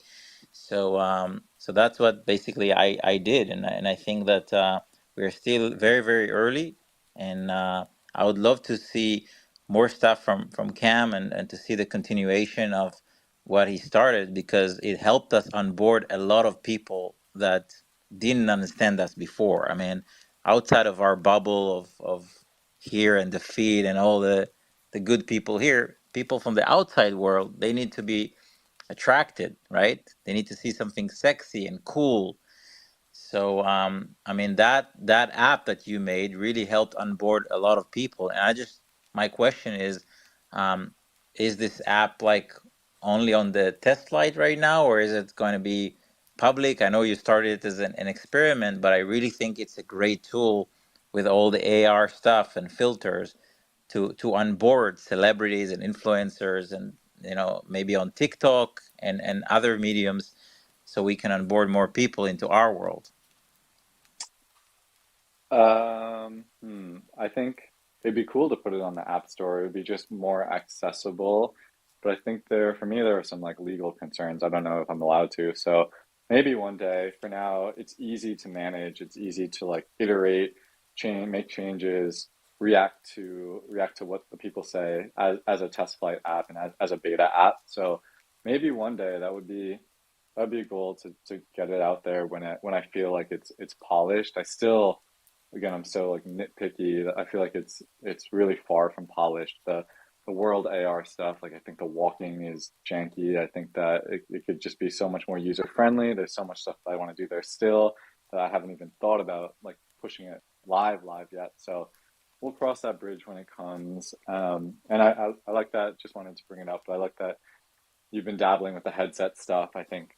So that's what basically I did, and I think that we're still very, very early, and I would love to see more stuff from Cam, and to see the continuation of what he started, because it helped us onboard a lot of people that didn't understand us before. I mean, outside of our bubble of here and the feed and all the good people here, people from the outside world, they need to be attracted, right? They need to see something sexy and cool. So I mean, that app that you made really helped onboard a lot of people. And my question is this app like only on the test flight right now, or is it going to be public? I know you started it as an experiment, but I really think it's a great tool with all the AR stuff and filters to onboard celebrities and influencers, and maybe on TikTok and other mediums, so we can onboard more people into our world. I think it'd be cool to put it on the App Store. It would be just more accessible. But I think for me, there are some like legal concerns. I don't know if I'm allowed to. So maybe one day. For now, it's easy to manage. It's easy to like iterate, make changes, react to what the people say as a test flight app and as a beta app. So maybe one day that'd be a goal to get it out there when I feel like it's polished. Again, I'm so like nitpicky that I feel like it's really far from polished. The world AR stuff, like I think the walking is janky. I think that it could just be so much more user friendly. There's so much stuff that I want to do there still that I haven't even thought about like pushing it live yet. So we'll cross that bridge when it comes. And I like that. Just wanted to bring it up, but I like that you've been dabbling with the headset stuff. I think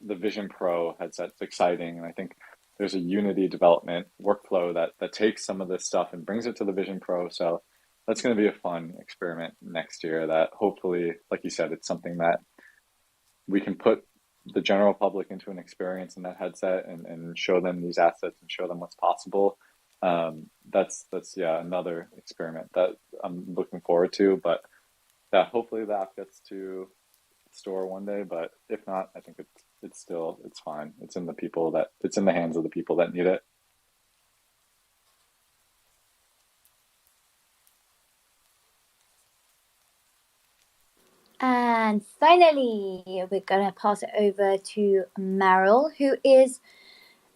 the Vision Pro headset's exciting, and I think there's a Unity development workflow that takes some of this stuff and brings it to the Vision Pro. So that's going to be a fun experiment next year that hopefully, like you said, it's something that we can put the general public into an experience in that headset and show them these assets and show them what's possible. That's another experiment that I'm looking forward to. But yeah, hopefully the app gets to store one day, but if not, I think it's fine. It's in the hands of the people that need it. And finally, we're gonna pass it over to Meryl, who is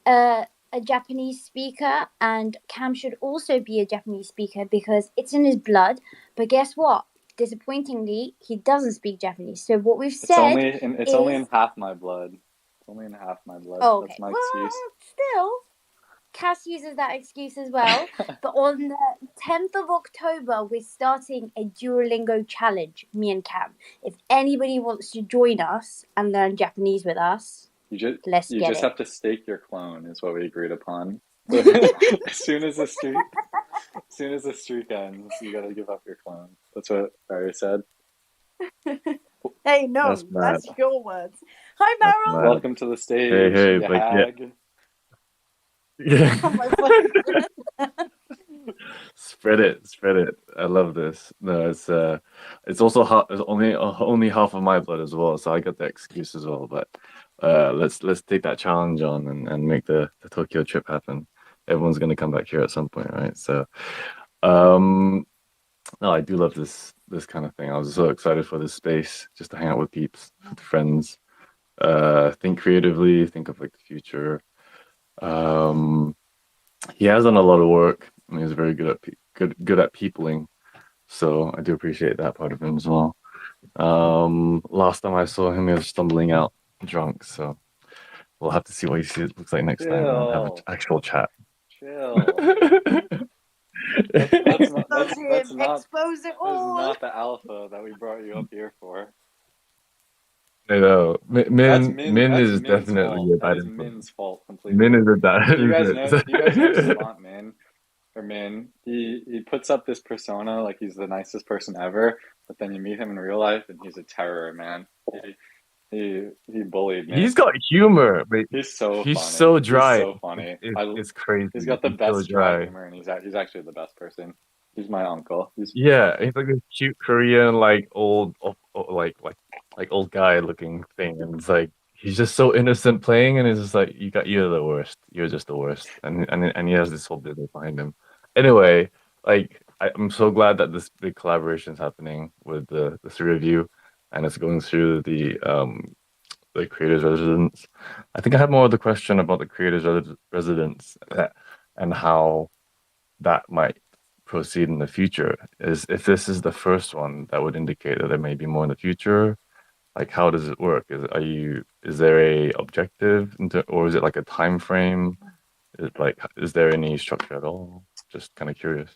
a Japanese speaker, and Cam should also be a Japanese speaker because it's in his blood. But guess what? Disappointingly, he doesn't speak Japanese. So what we've said it's only in half my blood. It's only in half my blood. Oh, okay. That's my excuse. Still, Cass uses that excuse as well. But on the 10th of October, we're starting a Duolingo challenge, me and Cam. If anybody wants to join us and learn Japanese with us, you just have to stake your clone, is what we agreed upon. As soon as the streak ends, you gotta give up your clone. That's what Barry said. Hey, no, that's your words. Hi, Meryl. Welcome to the stage. Hey, you hag. Yeah. Oh my Spread it. I love this. No, it's also it's only half of my blood as well, so I got the excuse as well. But let's take that challenge on and make the Tokyo trip happen. Everyone's gonna come back here at some point, right? So, no, I do love this kind of thing. I was so excited for this space, just to hang out with peeps, with friends, think creatively, think of like the future. He has done a lot of work. I mean, he's very good at good at peopling. So I do appreciate that part of him as well. Last time I saw him, he was stumbling out drunk. So we'll have to see what looks like next time and have an Chill, actual chat. chill. Expose him. Expose it This is all. not the alpha that we brought you up here for. You know, That's Min That's is Min's definitely fault. a That bad is influence. Min's fault Min completely. is a bad Do you guys influence. know Savant Min or Min? He puts up this persona like he's the nicest person ever, but then you meet him in real life and he's a terror, man. He bullied me. He's got humor, but He's so he's funny. so He's dry. so funny. It's crazy. He's got the He's so best dry dry. humor, and he's actually the best person. He's my uncle. Yeah, he's like this cute Korean, like old, like old guy looking thing, and it's like he's just so innocent playing, and it's just like you're the worst. You're just the worst, and he has this whole business behind him. Anyway, like I'm so glad that this big collaboration is happening with the three of you, and it's going through the creators residence. I think I had more of the question about the creators residence and how that might proceed in the future. Is if this is the first one, that would indicate that there may be more in the future. Like, how does it work? Is there a objective or is it like a time frame? Is there any structure at all? Just kind of curious.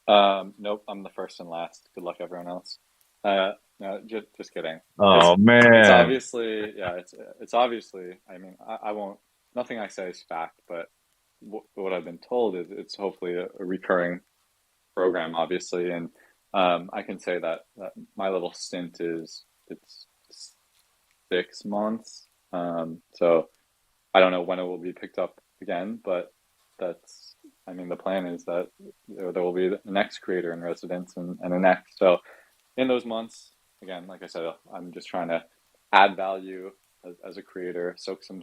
Nope, I'm the first and last. Good luck, everyone else. No, just kidding. Oh It's man. obviously, yeah, it's obviously. I mean, I won't. Nothing I say is fact, but what I've been told is it's hopefully a recurring program, obviously, and I can say that my little stint it's 6 months. So I don't know when it will be picked up again, but I mean, the plan is that there will be the next creator in residence and the next. So in those months, again, like I said, I'm just trying to add value as a creator, soak some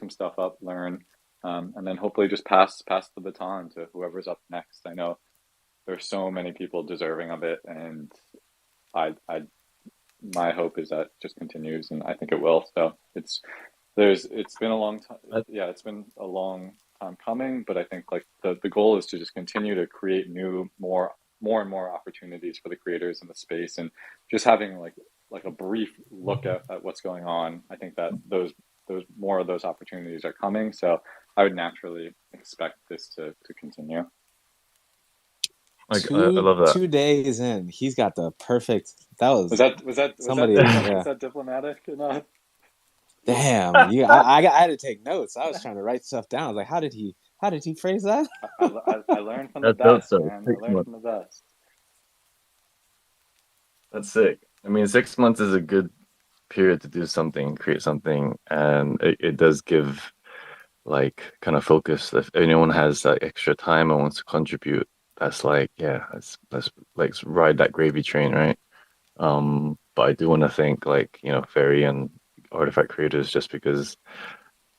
stuff up, learn, and then hopefully just pass the baton to whoever's up next. I know there's so many people deserving of it, and my hope is that it just continues, and I think it will. So it's been a long time. Yeah, it's been a long time coming, but I think like the goal is to just continue to create more and more opportunities for the creators in the space, and just having like a brief look at what's going on. I think that those more of those opportunities are coming. So I would naturally expect this to continue. Like, I love that. 2 days in, he's got the perfect. That was somebody. Was that diplomatic enough? Damn, I had to take notes. I was trying to write stuff down. I was like, how did he phrase that? I learned from the That's best, dope. man. I learned from the best. That's sick. I mean, 6 months is a good period to do something, create something, and it does give like kind of focus. If anyone has like extra time and wants to contribute, that's like, yeah, let's like ride that gravy train, right? But I do want to thank like, Ferry and Artifact Creators, just because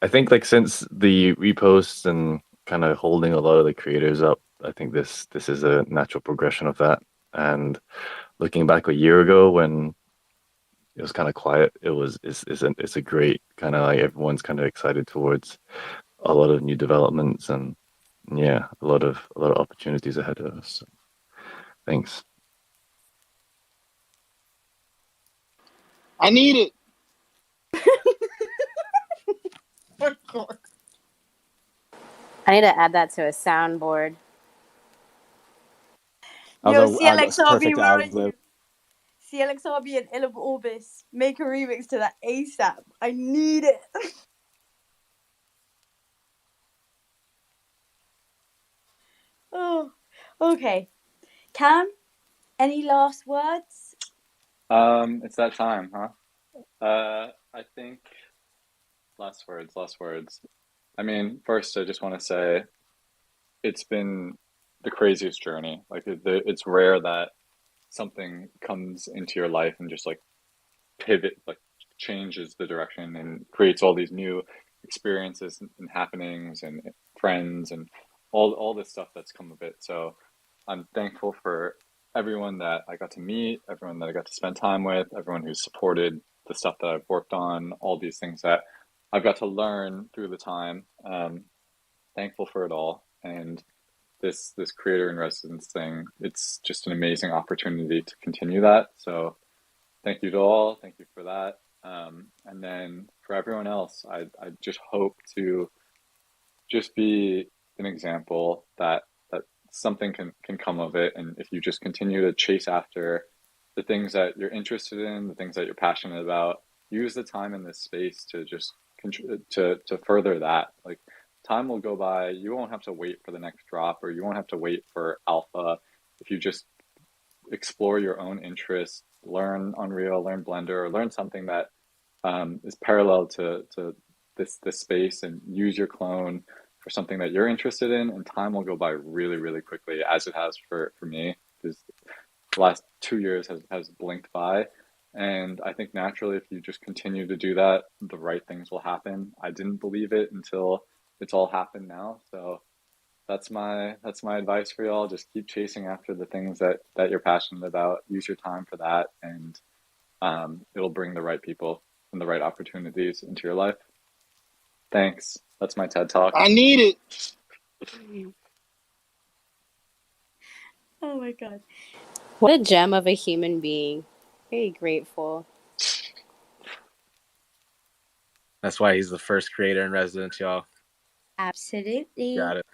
I think like since the reposts and kind of holding a lot of the creators up, I think this is a natural progression of that. And looking back a year ago when it was kind of quiet, it's a great kind of like everyone's kind of excited towards a lot of new developments and yeah, a lot of opportunities ahead of us. So, thanks. I need it. I need to add that to a soundboard. Yo, Perfect CLXRB, where are ad-lib. you? CLXRB and Illum Orbis. Make a remix to that ASAP. I need it. Oh, okay. Cam, any last words? It's that time, huh? I think last words. I mean, first, I just want to say it's been the craziest journey. Like, it's rare that something comes into your life and just like changes the direction and creates all these new experiences and happenings and friends and all this stuff that's come of it. So I'm thankful for everyone that I got to meet, everyone that I got to spend time with, everyone who's supported the stuff that I've worked on, all these things that I've got to learn through the time. Thankful for it all. And this creator in residence thing, it's just an amazing opportunity to continue that. So thank you to all. Thank you for that. And then for everyone else, I just hope to just be an example that something can come of it. And if you just continue to chase after the things that you're interested in, the things that you're passionate about, use the time in this space to just to further that. Like, time will go by. You won't have to wait for the next drop, or you won't have to wait for alpha. If you just explore your own interests, learn Unreal, learn Blender, or learn something that is parallel to this space, and use your clone for something that you're interested in, and time will go by really, really quickly, as it has for me. Because the last 2 years has blinked by. And I think naturally, if you just continue to do that, the right things will happen. I didn't believe it until it's all happened now. So that's my advice for y'all. Just keep chasing after the things that you're passionate about. Use your time for that, and it'll bring the right people and the right opportunities into your life. Thanks. That's my TED Talk. I need it. Oh my god. What a gem of a human being. Very grateful. That's why he's the first creator in residence, y'all. Absolutely. Got it.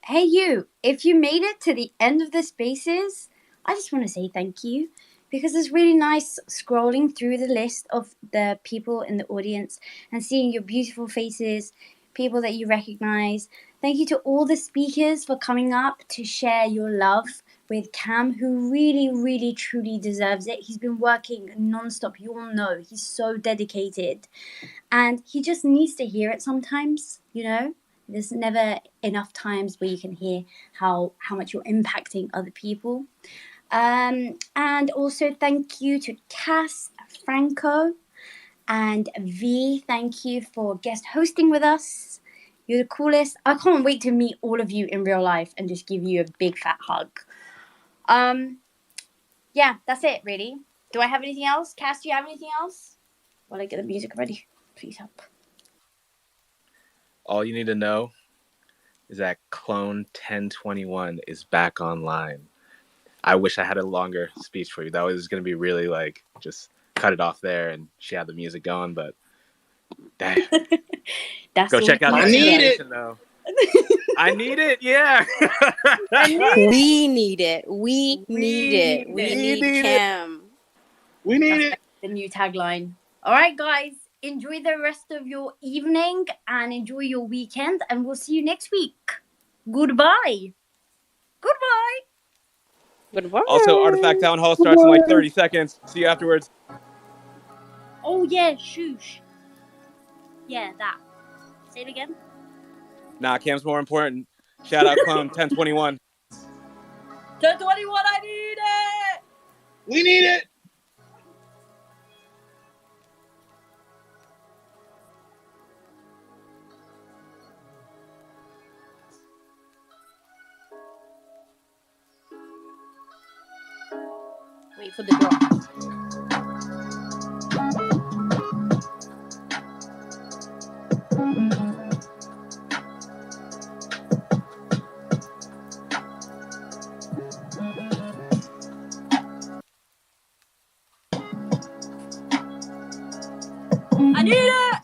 Hey you, if you made it to the end of the spaces, I just want to say thank you, because it's really nice scrolling through the list of the people in the audience and seeing your beautiful faces, people that you recognize. Thank you to all the speakers for coming up to share your love with Cam, who really, really, truly deserves it. He's been working non-stop. You all know he's so dedicated, and he just needs to hear it sometimes, you know? There's never enough times where you can hear how much you're impacting other people. And also thank you to Cass, Franco, and V. Thank you for guest hosting with us. You're the coolest. I can't wait to meet all of you in real life and just give you a big fat hug. Yeah, that's it really. Do I have anything else? Cass, do you have anything else? While I get the music ready, please help. All you need to know is that Clone 1021 is back online. I wish I had a longer speech for you. That was going to be really like just cut it off there and she had the music going, but damn. That's Go check out that I need animation though. I need it, yeah. We need it. We need it. We need Cam. We need That's it. like the new tagline. All right, guys. Enjoy the rest of your evening and enjoy your weekend, and we'll see you next week. Goodbye. Goodbye. Goodbye. Also, Artifact Town Hall starts in like 30 seconds. See you afterwards. Oh, yeah, shoosh. Yeah, that. Say it again. Nah, Cam's more important. Shout out Clone 1021. 1021, I need it. We need it. Wait for the drop. I need it!